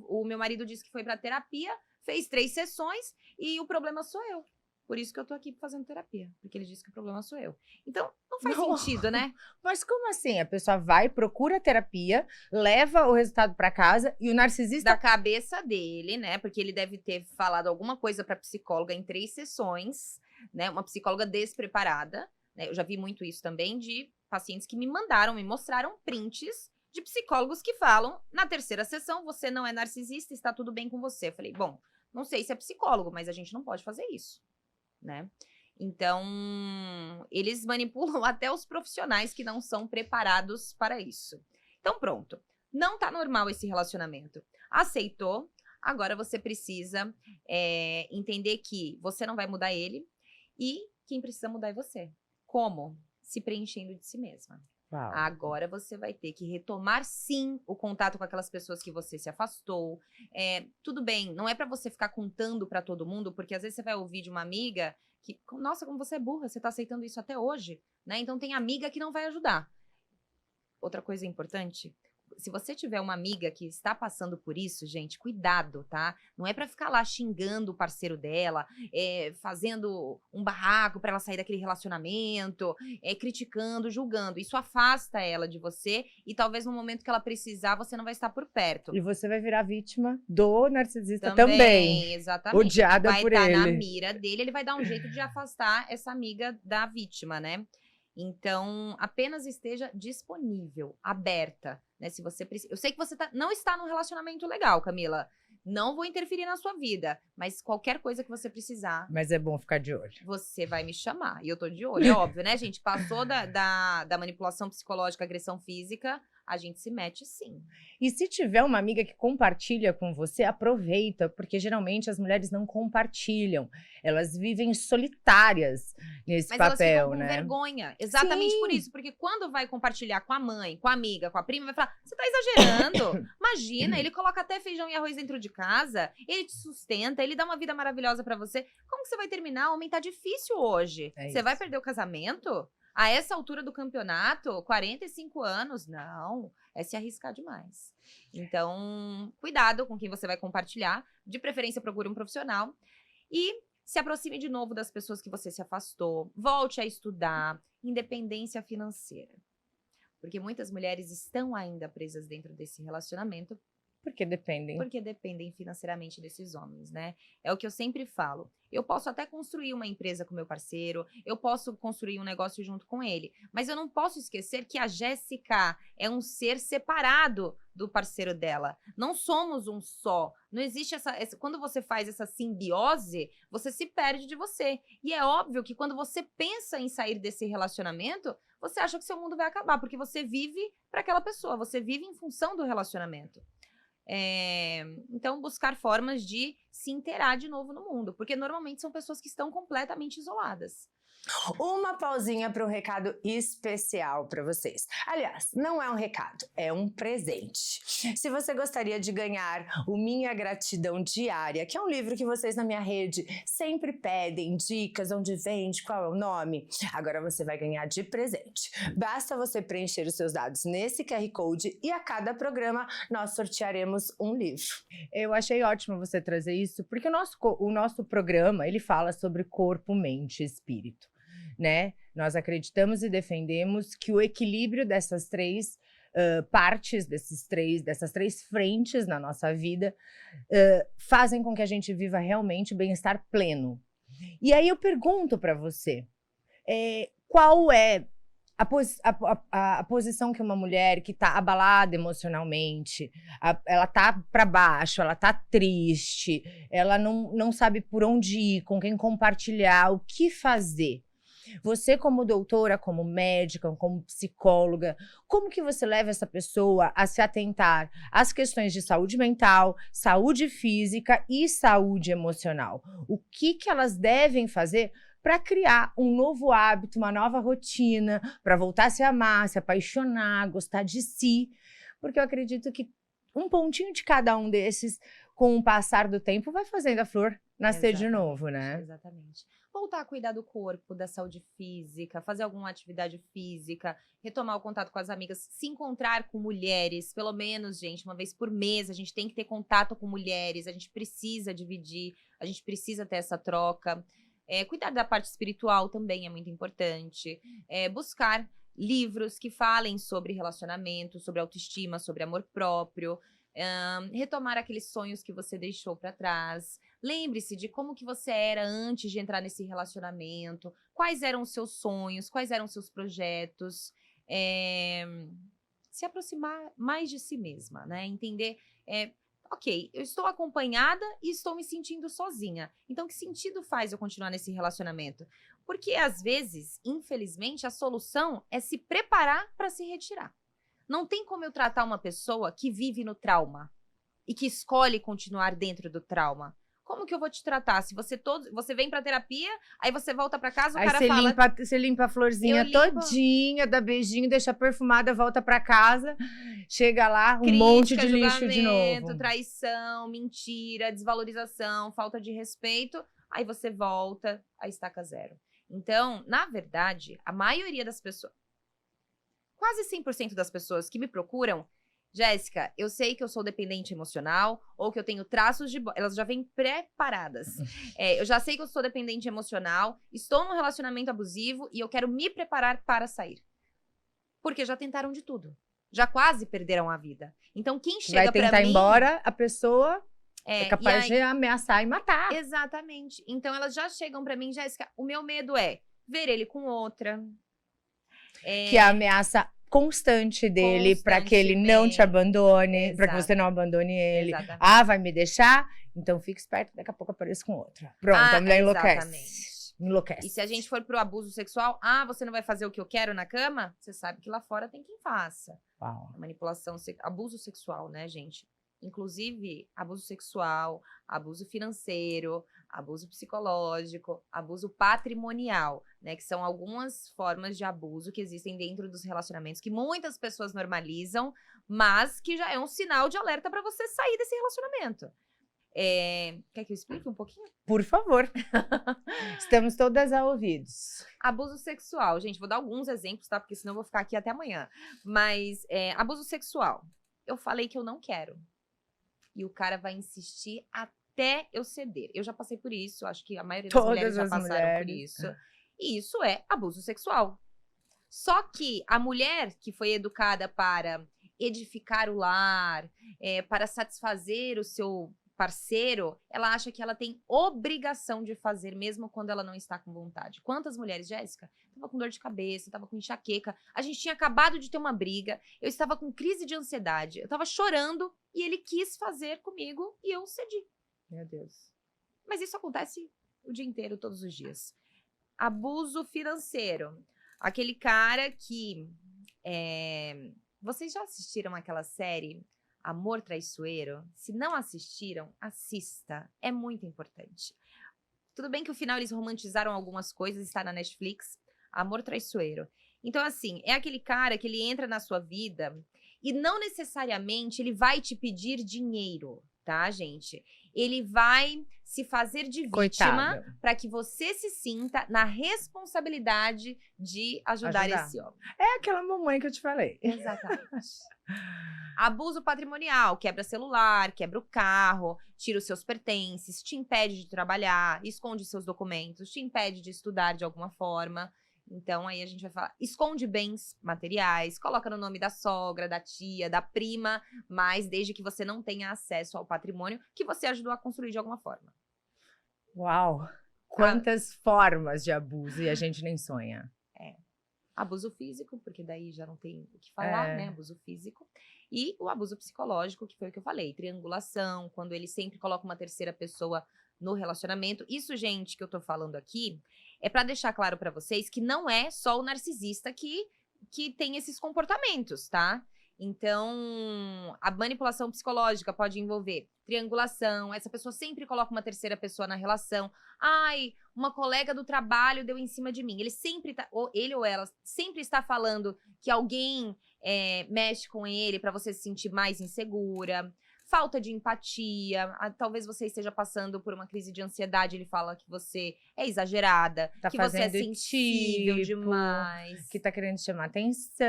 o meu marido disse que foi pra terapia, fez 3 sessões e o problema sou eu. Por isso que eu tô aqui fazendo terapia, porque ele disse que o problema sou eu. Então, não faz sentido, né? Mas como assim? A pessoa vai, procura terapia, leva o resultado pra casa e o narcisista... Da cabeça dele, né? Porque ele deve ter falado alguma coisa pra psicóloga em 3 sessões, né? Uma psicóloga despreparada, né? Eu já vi muito isso também de pacientes que me mostraram prints de psicólogos que falam, na 3ª sessão, você não é narcisista, está tudo bem com você. Eu falei, bom, não sei se é psicólogo, mas a gente não pode fazer isso. Né? Então, eles manipulam até os profissionais que não são preparados para isso. Então, pronto. Não tá normal esse relacionamento. Aceitou, agora você precisa entender que você não vai mudar ele e quem precisa mudar é você. Como? Se preenchendo de si mesma. Uau. Agora você vai ter que retomar, sim, o contato com aquelas pessoas que você se afastou. Tudo bem, não é pra você ficar contando pra todo mundo, porque às vezes você vai ouvir de uma amiga que, nossa, como você é burra, você tá aceitando isso até hoje, né? Então tem amiga que não vai ajudar. Outra coisa importante, se você tiver uma amiga que está passando por isso, gente, cuidado, tá? Não é pra ficar lá xingando o parceiro dela, fazendo um barraco pra ela sair daquele relacionamento, criticando, julgando. Isso afasta ela de você e talvez no momento que ela precisar, você não vai estar por perto. E você vai virar vítima do narcisista também. Exatamente. Odiada por ele. Vai estar na mira dele, ele vai dar um jeito de afastar essa amiga da vítima, né? Então, apenas esteja disponível, aberta, né? Se você precisa. Eu sei que você não está num relacionamento legal, Camila. Não vou interferir na sua vida, mas qualquer coisa que você precisar. Mas é bom ficar de olho. Você vai me chamar. E eu tô de olho. É óbvio, né, gente? Passou da manipulação psicológica, agressão física, a gente se mete sim. E se tiver uma amiga que compartilha com você, aproveita, porque geralmente as mulheres não compartilham. Elas vivem solitárias nesse Mas papel, elas ficam com né? vergonha. Exatamente Sim. por isso. Porque quando vai compartilhar com a mãe, com a amiga, com a prima, vai falar, você tá exagerando. Imagina, ele coloca até feijão e arroz dentro de casa, ele te sustenta, ele dá uma vida maravilhosa pra você. Como que você vai terminar? Homem, tá difícil hoje. Você vai perder o casamento? A essa altura do campeonato, 45 anos, não, é se arriscar demais. Então, cuidado com quem você vai compartilhar, de preferência procure um profissional e se aproxime de novo das pessoas que você se afastou, volte a estudar, independência financeira. Porque muitas mulheres estão ainda presas dentro desse relacionamento. Porque dependem. Porque dependem financeiramente desses homens, né? É o que eu sempre falo. Eu posso até construir uma empresa com meu parceiro, eu posso construir um negócio junto com ele, mas eu não posso esquecer que a Jéssica é um ser separado do parceiro dela. Não somos um só. Não existe quando você faz essa simbiose, você se perde de você. E é óbvio que quando você pensa em sair desse relacionamento, você acha que seu mundo vai acabar, porque você vive para aquela pessoa, você vive em função do relacionamento. Então, buscar formas de se inteirar de novo no mundo, porque normalmente são pessoas que estão completamente isoladas. Uma pausinha para um recado especial para vocês. Aliás, não é um recado, é um presente. Se você gostaria de ganhar o Minha Gratidão Diária, que é um livro que vocês na minha rede sempre pedem dicas, onde vende, qual é o nome, agora você vai ganhar de presente. Basta você preencher os seus dados nesse QR Code e a cada programa nós sortearemos um livro. Eu achei ótimo você trazer isso, porque o nosso programa, ele fala sobre corpo, mente e espírito, né? Nós acreditamos e defendemos que o equilíbrio dessas três partes, dessas três frentes na nossa vida, fazem com que a gente viva realmente o bem-estar pleno. E aí eu pergunto para você, qual é a posição que uma mulher que está abalada emocionalmente, ela tá para baixo, ela tá triste, ela não sabe por onde ir, com quem compartilhar, o que fazer? Você, como doutora, como médica, como psicóloga, como que você leva essa pessoa a se atentar às questões de saúde mental, saúde física e saúde emocional? O que elas devem fazer para criar um novo hábito, uma nova rotina, para voltar a se amar, se apaixonar, gostar de si? Porque eu acredito que um pontinho de cada um desses, com o passar do tempo, vai fazendo a flor nascer de novo, né? Exatamente. Voltar a cuidar do corpo, da saúde física, fazer alguma atividade física, retomar o contato com as amigas, se encontrar com mulheres, pelo menos, gente, uma vez por mês, a gente tem que ter contato com mulheres, a gente precisa dividir, a gente precisa ter essa troca. Cuidar da parte espiritual também é muito importante. Buscar livros que falem sobre relacionamento, sobre autoestima, sobre amor próprio. Retomar aqueles sonhos que você deixou para trás. Lembre-se de como que você era antes de entrar nesse relacionamento, quais eram os seus sonhos, quais eram os seus projetos. Se aproximar mais de si mesma, né? Entender, ok, eu estou acompanhada e estou me sentindo sozinha. Então, que sentido faz eu continuar nesse relacionamento? Porque, às vezes, infelizmente, a solução é se preparar para se retirar. Não tem como eu tratar uma pessoa que vive no trauma e que escolhe continuar dentro do trauma. Como que eu vou te tratar? Se você vem pra terapia, aí você volta pra casa, o aí cara fala... Você limpa a florzinha todinha, dá beijinho, deixa perfumada, volta pra casa, chega lá, um monte de lixo de novo. Traição, mentira, desvalorização, falta de respeito. Aí você volta a estaca zero. Então, na verdade, a maioria das pessoas... Quase 100% das pessoas que me procuram, Jéssica, eu sei que eu sou dependente emocional ou que eu tenho traços de... Elas já vêm preparadas. Eu já sei que eu sou dependente emocional, estou num relacionamento abusivo e eu quero me preparar para sair. Porque já tentaram de tudo. Já quase perderam a vida. Então, quem chega pra mim... Vai tentar ir embora, a pessoa é capaz de ameaçar e matar. Exatamente. Então, elas já chegam pra mim, Jéssica, o meu medo é ver ele com outra. Que é a ameaça constante dele para que ele não te abandone, para que você não abandone ele. Exatamente. Ah, vai me deixar? Então fique esperto, daqui a pouco apareça com outra. Pronto, a mulher enlouquece. E se a gente for pro abuso sexual, você não vai fazer o que eu quero na cama? Você sabe que lá fora tem quem faça. Uau. Manipulação, abuso sexual, né, gente? Inclusive, abuso sexual, abuso financeiro, abuso psicológico, abuso patrimonial, né? Que são algumas formas de abuso que existem dentro dos relacionamentos que muitas pessoas normalizam, mas que já é um sinal de alerta para você sair desse relacionamento. Quer que eu explique um pouquinho? Por favor. Estamos todas a ouvidos. Abuso sexual. Gente, vou dar alguns exemplos, tá? Porque senão eu vou ficar aqui até amanhã. Mas, abuso sexual. Eu falei que eu não quero. E o cara vai insistir até eu ceder. Eu já passei por isso, acho que a maioria das mulheres já passaram por isso. E isso é abuso sexual. Só que a mulher que foi educada para edificar o lar, para satisfazer o seu parceiro, ela acha que ela tem obrigação de fazer, mesmo quando ela não está com vontade. Quantas mulheres, Jéssica? Tava com dor de cabeça, tava com enxaqueca, a gente tinha acabado de ter uma briga, eu estava com crise de ansiedade, eu tava chorando e ele quis fazer comigo e eu cedi. Meu Deus. Mas isso acontece o dia inteiro, todos os dias. Abuso financeiro. Aquele cara que... Vocês já assistiram aquela série Amor Traiçoeiro, se não assistiram, assista. É muito importante. Tudo bem que o final eles romantizaram algumas coisas, está na Netflix. Amor Traiçoeiro. Então, assim, é aquele cara que ele entra na sua vida e não necessariamente ele vai te pedir dinheiro, tá, gente? Ele vai se fazer de vítima para que você se sinta na responsabilidade de ajudar esse homem. É aquela mamãe que eu te falei. Exatamente. Abuso patrimonial, quebra celular, quebra o carro, tira os seus pertences, te impede de trabalhar, esconde seus documentos, te impede de estudar de alguma forma. Então, aí a gente vai falar, esconde bens materiais, coloca no nome da sogra, da tia, da prima, mas desde que você não tenha acesso ao patrimônio que você ajudou a construir de alguma forma. Uau! Quantas formas de abuso e a gente nem sonha. Abuso físico, porque daí já não tem o que falar, né? Abuso físico. E o abuso psicológico, que foi o que eu falei. Triangulação, quando ele sempre coloca uma terceira pessoa no relacionamento. Isso, gente, que eu tô falando aqui, é pra deixar claro pra vocês que não é só o narcisista que tem esses comportamentos, tá? Então, a manipulação psicológica pode envolver triangulação, essa pessoa sempre coloca uma terceira pessoa na relação. Ai, uma colega do trabalho deu em cima de mim. Ele sempre tá, ou ele ou ela sempre está falando que alguém mexe com ele pra você se sentir mais insegura. Falta de empatia, talvez você esteja passando por uma crise de ansiedade, ele fala que você é exagerada, que você é sensível demais. Que tá querendo chamar atenção.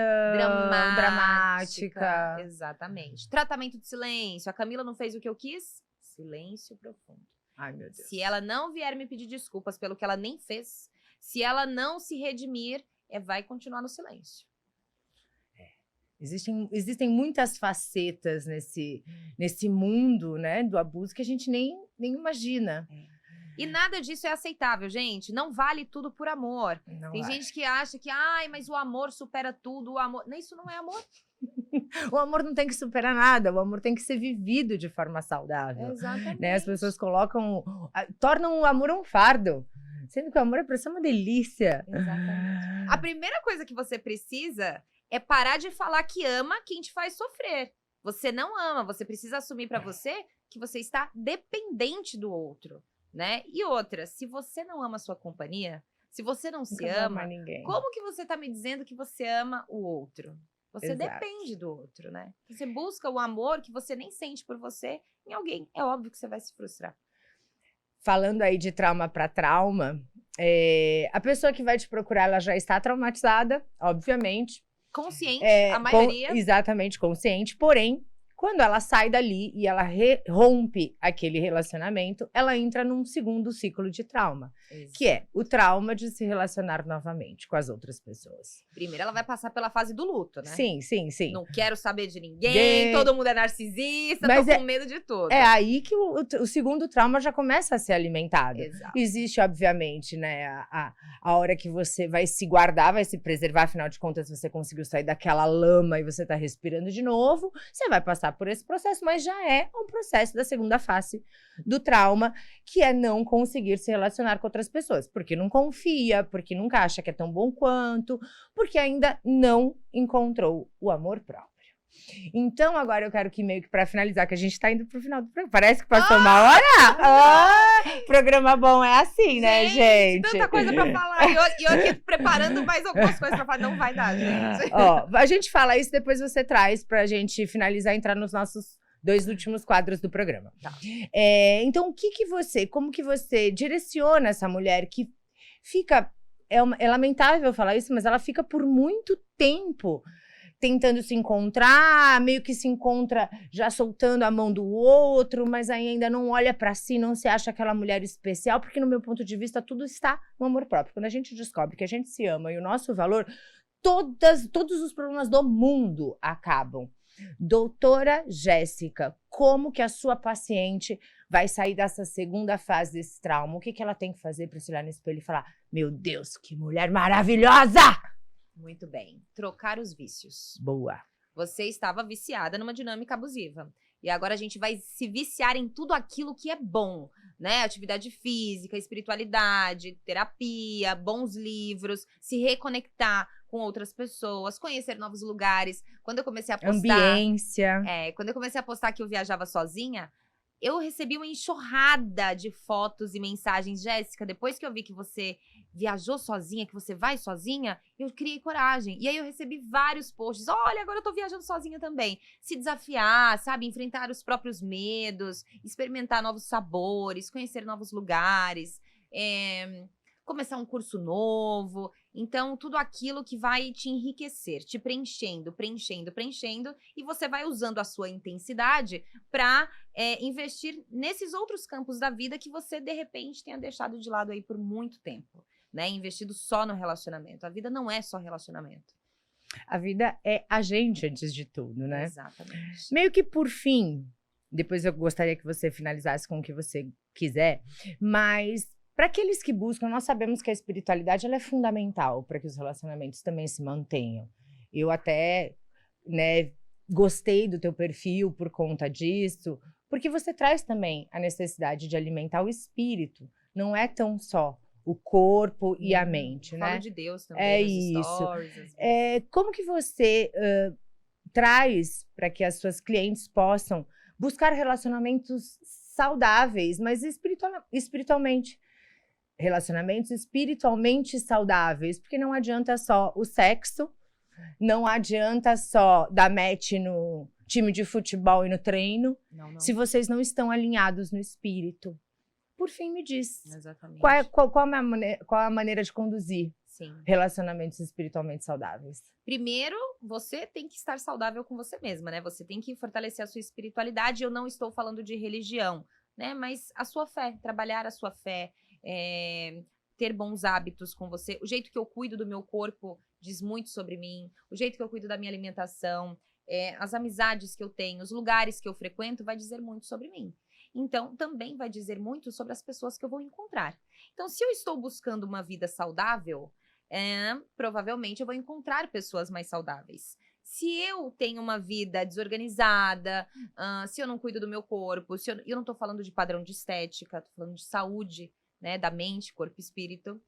Dramática. Exatamente. Tratamento de silêncio. A Camila não fez o que eu quis? Silêncio profundo. Ai, meu Deus. Se ela não vier me pedir desculpas pelo que ela nem fez, se ela não se redimir, vai continuar no silêncio. Existem muitas facetas nesse mundo, né, do abuso que a gente nem imagina. E nada disso é aceitável, gente. Não vale tudo por amor. Tem gente que acha que, mas o amor supera tudo, o amor... Isso não é amor. O amor não tem que superar nada, o amor tem que ser vivido de forma saudável. Exatamente. Né? As pessoas tornam o amor um fardo. Sendo que o amor é pra ser uma delícia. Exatamente. A primeira coisa que você precisa é parar de falar que ama quem te faz sofrer. Você não ama, você precisa assumir pra você que você está dependente do outro, né? E outra, se você não ama a sua companhia, se você não se ama, como que você tá me dizendo que você ama o outro? Você depende do outro, né? Você busca o amor que você nem sente por você em alguém. É óbvio que você vai se frustrar. Falando aí de trauma para trauma, a pessoa que vai te procurar, ela já está traumatizada, obviamente. Consciente, a maioria. Exatamente, consciente. Porém, quando ela sai dali e ela rompe aquele relacionamento, ela entra num segundo ciclo de trauma. Isso. Que é o trauma de se relacionar novamente com as outras pessoas. Primeiro ela vai passar pela fase do luto, né? Sim. Não quero saber de ninguém, todo mundo é narcisista, tô com medo de tudo. É aí que o segundo trauma já começa a ser alimentado. Exato. Existe, obviamente, né, a hora que você vai se guardar, vai se preservar, afinal de contas você conseguiu sair daquela lama e você tá respirando de novo, você vai passar por esse processo, mas já é um processo da segunda face do trauma, que é não conseguir se relacionar com outras pessoas, porque não confia, porque nunca acha que é tão bom quanto, porque ainda não encontrou o amor próprio. Então, agora eu quero que meio que pra finalizar, que a gente tá indo pro final do programa. Parece que passou uma hora! Programa bom é assim, né, gente? Tanta coisa pra falar. E eu aqui preparando mais algumas coisas pra falar. Não vai dar, gente. Ó, a gente fala isso, depois você traz pra gente finalizar e entrar nos nossos 2 últimos quadros do programa. Tá. Então, como que você direciona essa mulher que fica... É lamentável falar isso, mas ela fica por muito tempo tentando se encontrar, meio que se encontra já soltando a mão do outro, mas aí ainda não olha pra si, não se acha aquela mulher especial, porque no meu ponto de vista tudo está no amor próprio. Quando a gente descobre que a gente se ama e o nosso valor, todos os problemas do mundo acabam. Doutora Jéssica, como que a sua paciente vai sair dessa segunda fase desse trauma? O que ela tem que fazer para se olhar no espelho e falar: meu Deus, que mulher maravilhosa! Muito bem. Trocar os vícios. Boa. Você estava viciada numa dinâmica abusiva. E agora a gente vai se viciar em tudo aquilo que é bom, né? Atividade física, espiritualidade, terapia, bons livros, se reconectar com outras pessoas, conhecer novos lugares. Quando eu comecei a postar... Ambiência. Quando eu comecei a postar que eu viajava sozinha, eu recebi uma enxurrada de fotos e mensagens. Jéssica, depois que eu vi que você viajou sozinha, que você vai sozinha, eu criei coragem. E aí eu recebi vários posts. Olha, agora eu tô viajando sozinha também. Se desafiar, sabe? Enfrentar os próprios medos, experimentar novos sabores, conhecer novos lugares, começar um curso novo. Então, tudo aquilo que vai te enriquecer, te preenchendo, e você vai usando a sua intensidade para investir nesses outros campos da vida que você, de repente, tenha deixado de lado aí por muito tempo, né? Investido só no relacionamento. A vida não é só relacionamento. A vida é a gente, antes de tudo, né? Exatamente. Meio que por fim, depois eu gostaria que você finalizasse com o que você quiser, mas para aqueles que buscam, nós sabemos que a espiritualidade ela é fundamental para que os relacionamentos também se mantenham. Eu até, né, gostei do teu perfil por conta disso, porque você traz também a necessidade de alimentar o espírito. Não é tão só o corpo e a mente, Falo né? de Deus também, É nos isso. stories. Como que você traz para que as suas clientes possam buscar relacionamentos saudáveis, mas espiritualmente? Relacionamentos espiritualmente saudáveis, porque não adianta só o sexo, não adianta só dar match no time de futebol e no treino, Não. se vocês não estão alinhados no espírito. Por fim, me diz, Exatamente. qual é a maneira de conduzir Sim. relacionamentos espiritualmente saudáveis? Primeiro, você tem que estar saudável com você mesma, né? Você tem que fortalecer a sua espiritualidade. Eu não estou falando de religião, né? Mas a sua fé, trabalhar a sua fé, ter bons hábitos com você. O jeito que eu cuido do meu corpo diz muito sobre mim. O jeito que eu cuido da minha alimentação, as amizades que eu tenho, os lugares que eu frequento, vai dizer muito sobre mim. Então, também vai dizer muito sobre as pessoas que eu vou encontrar. Então, se eu estou buscando uma vida saudável, provavelmente eu vou encontrar pessoas mais saudáveis. Se eu tenho uma vida desorganizada, se eu não cuido do meu corpo, eu não estou falando de padrão de estética, estou falando de saúde, né, da mente, corpo e espírito.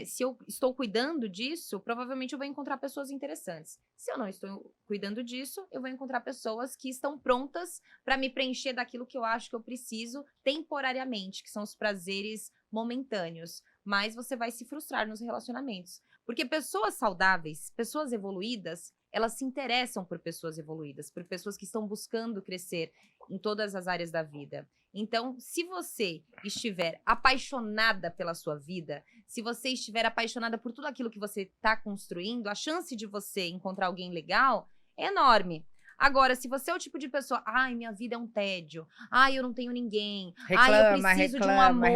Se eu estou cuidando disso, provavelmente eu vou encontrar pessoas interessantes. Se eu não estou cuidando disso, eu vou encontrar pessoas que estão prontas para me preencher daquilo que eu acho que eu preciso temporariamente, que são os prazeres momentâneos. Mas você vai se frustrar nos relacionamentos. Porque pessoas saudáveis, pessoas evoluídas, elas se interessam por pessoas evoluídas, por pessoas que estão buscando crescer em todas as áreas da vida. Então, se você estiver apaixonada pela sua vida, se você estiver apaixonada por tudo aquilo que você está construindo, a chance de você encontrar alguém legal é enorme. Agora, se você é o tipo de pessoa, ai, minha vida é um tédio, ai, eu não tenho ninguém, ai, eu preciso de um amor,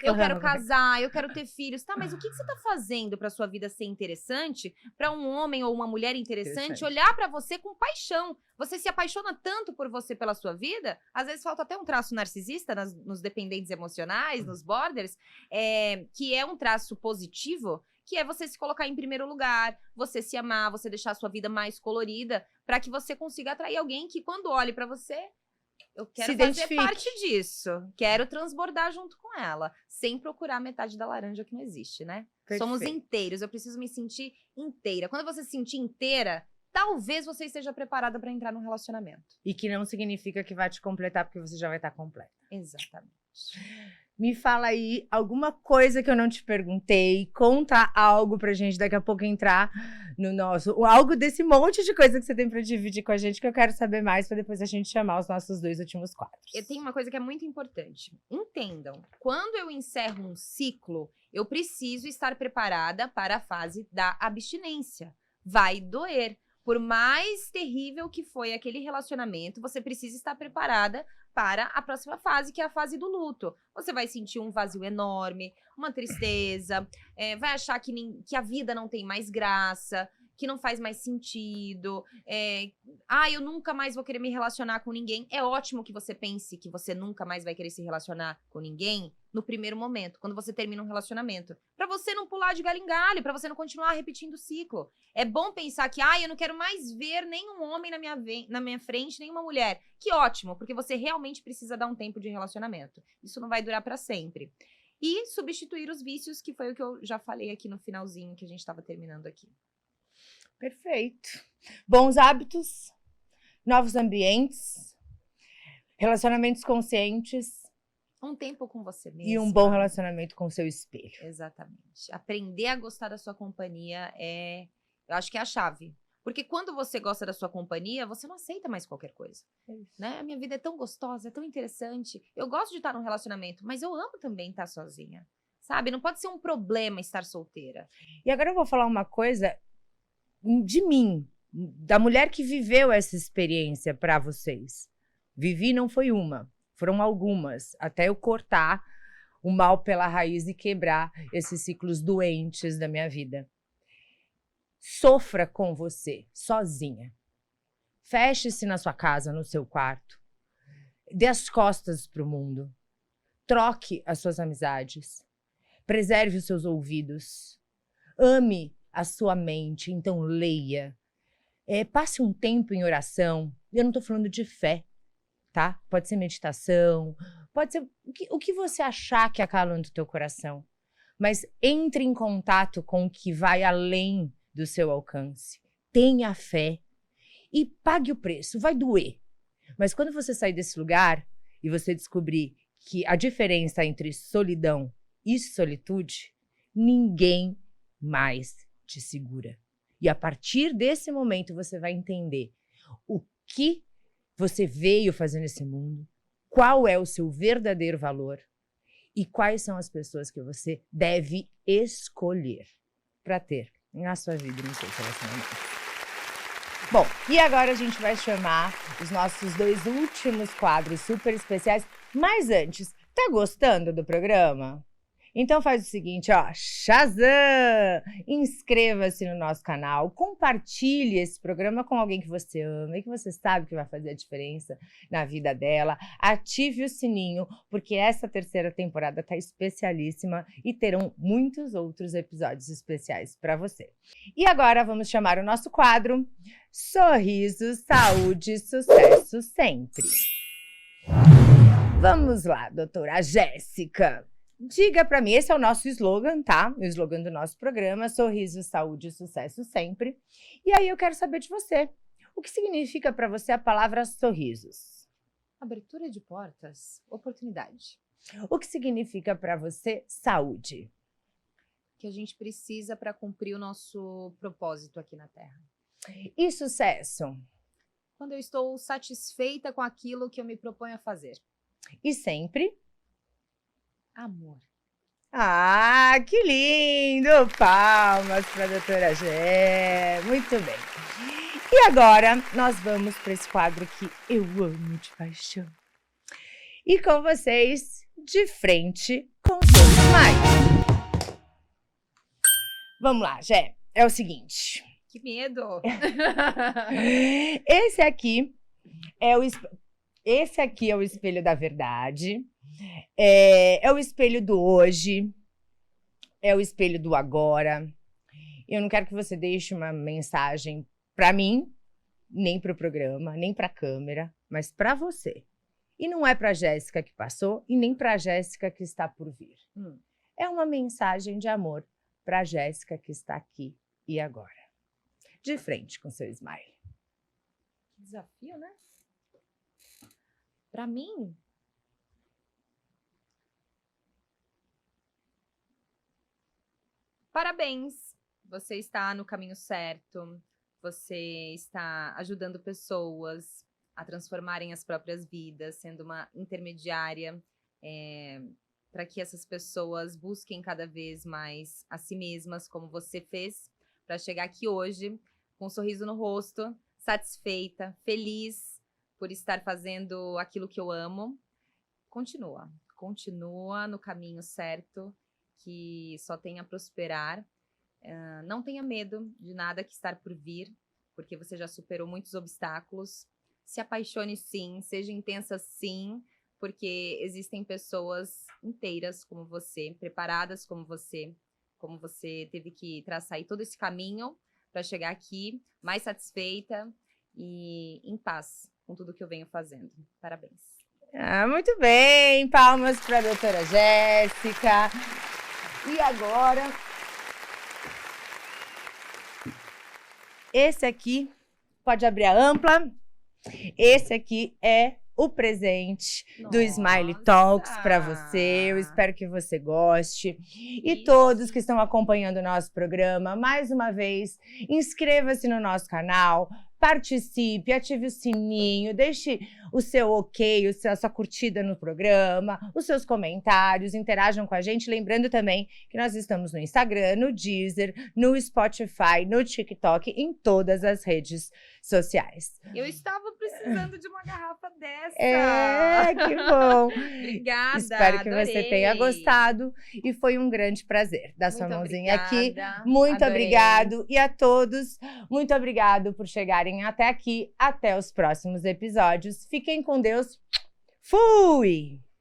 eu quero casar, eu quero ter filhos, tá, mas o que você tá fazendo pra sua vida ser interessante, pra um homem ou uma mulher interessante olhar pra você com paixão? Você se apaixona tanto por você, pela sua vida, às vezes falta até um traço narcisista nos dependentes emocionais, nos borders, que é um traço positivo, que é você se colocar em primeiro lugar, você se amar, você deixar a sua vida mais colorida, para que você consiga atrair alguém que, quando olhe para você, eu quero fazer parte disso, quero transbordar junto com ela, sem procurar metade da laranja que não existe, né? Perfeito. Somos inteiros, eu preciso me sentir inteira. Quando você se sentir inteira, talvez você esteja preparada para entrar num relacionamento. E que não significa que vai te completar, porque você já vai estar completa. Exatamente. Me fala aí alguma coisa que eu não te perguntei, conta algo pra gente daqui a pouco entrar no nosso... Algo desse monte de coisa que você tem pra dividir com a gente, que eu quero saber mais, pra depois a gente chamar os nossos 2 últimos quadros. Eu tenho uma coisa que é muito importante. Entendam, quando eu encerro um ciclo, eu preciso estar preparada para a fase da abstinência. Vai doer. Por mais terrível que foi aquele relacionamento, você precisa estar preparada para a próxima fase, que é a fase do luto. Você vai sentir um vazio enorme, uma tristeza, vai achar que a vida não tem mais graça, que não faz mais sentido, eu nunca mais vou querer me relacionar com ninguém. É ótimo que você pense que você nunca mais vai querer se relacionar com ninguém no primeiro momento, quando você termina um relacionamento. Pra você não pular de galho em galho, pra você não continuar repetindo o ciclo. É bom pensar que, eu não quero mais ver nenhum homem na minha frente, nenhuma mulher. Que ótimo, porque você realmente precisa dar um tempo de relacionamento. Isso não vai durar pra sempre. E substituir os vícios, que foi o que eu já falei aqui no finalzinho, que a gente estava terminando aqui. Perfeito. Bons hábitos, novos ambientes, relacionamentos conscientes Um tempo com você mesma. e um bom relacionamento com o seu espelho. Exatamente. Aprender a gostar da sua companhia eu acho que é a chave. Porque quando você gosta da sua companhia, você não aceita mais qualquer coisa. Né? A minha vida é tão gostosa, é tão interessante. Eu gosto de estar num relacionamento, mas eu amo também estar sozinha. Sabe? Não pode ser um problema estar solteira. E agora eu vou falar uma coisa de mim, da mulher que viveu essa experiência para vocês. Vivi não foi uma, foram algumas, até eu cortar o mal pela raiz e quebrar esses ciclos doentes da minha vida. Sofra com você, sozinha. Feche-se na sua casa, no seu quarto. Dê as costas para o mundo. Troque as suas amizades. Preserve os seus ouvidos. Ame a sua mente, então leia. Passe um tempo em oração. Eu não estou falando de fé, tá? Pode ser meditação, pode ser o que você achar que acalenta o teu coração. Mas entre em contato com o que vai além do seu alcance. Tenha fé e pague o preço. Vai doer. Mas quando você sair desse lugar e você descobrir que a diferença entre solidão e solitude, ninguém mais te segura. E a partir desse momento você vai entender o que você veio fazer nesse mundo, qual é o seu verdadeiro valor e quais são as pessoas que você deve escolher para ter na sua vida e no seu relacionamento. Bom, e agora a gente vai chamar os nossos 2 últimos quadros super especiais. Mas antes, tá gostando do programa? Então faz o seguinte, ó, Shazam! Inscreva-se no nosso canal, compartilhe esse programa com alguém que você ama e que você sabe que vai fazer a diferença na vida dela. Ative o sininho, porque essa 3ª temporada tá especialíssima e terão muitos outros episódios especiais para você. E agora vamos chamar o nosso quadro Sorriso, Saúde, Sucesso Sempre. Vamos lá, doutora Jéssica. Diga para mim, esse é o nosso slogan, tá? O slogan do nosso programa, Sorriso, Saúde e Sucesso Sempre. E aí eu quero saber de você. O que significa para você a palavra sorrisos? Abertura de portas, oportunidade. O que significa para você saúde? Que a gente precisa para cumprir o nosso propósito aqui na Terra. E sucesso? Quando eu estou satisfeita com aquilo que eu me proponho a fazer. E sempre? Amor. Ah, que lindo! Palmas para a doutora Gé. Muito bem. E agora nós vamos para esse quadro que eu amo de paixão. E com vocês, de frente com o seu smile. Vamos lá, Gé. É o seguinte. Que medo! Esse aqui é o espelho da verdade. É o espelho do hoje, é o espelho do agora. Eu não quero que você deixe uma mensagem para mim, nem para o programa, nem para a câmera, mas para você. E não é para a Jéssica que passou e nem para a Jéssica que está por vir. É uma mensagem de amor para a Jéssica que está aqui e agora. De frente com seu smile. Que desafio, né? Para mim, parabéns! Você está no caminho certo, você está ajudando pessoas a transformarem as próprias vidas, sendo uma intermediária para que essas pessoas busquem cada vez mais a si mesmas, como você fez, para chegar aqui hoje com um sorriso no rosto, satisfeita, feliz por estar fazendo aquilo que eu amo. Continua no caminho certo, que só tem a prosperar. Não tenha medo de nada que está por vir, porque você já superou muitos obstáculos. Se apaixone sim, seja intensa sim, porque existem pessoas inteiras como você, preparadas como você teve que traçar aí todo esse caminho para chegar aqui mais satisfeita e em paz com tudo que eu venho fazendo. Parabéns. Muito bem, palmas para a doutora Jéssica. E agora, esse aqui, pode abrir a ampla. Esse aqui é o presente do Smile Talks para você. Eu espero que você goste. E todos que estão acompanhando o nosso programa, mais uma vez, inscreva-se no nosso canal, participe, ative o sininho, deixe o seu ok, a sua curtida no programa, os seus comentários, interajam com a gente. Lembrando também que nós estamos no Instagram, no Deezer, no Spotify, no TikTok, em todas as redes sociais. Eu estava precisando de uma garrafa dessa. Que bom. Obrigada. Espero que adorei. você tenha gostado e foi um grande prazer dar sua Muito mãozinha obrigada, aqui. Muito adorei. obrigado. E a todos, muito obrigado por chegarem até aqui. Até os próximos episódios. Fiquem com Deus. Fui!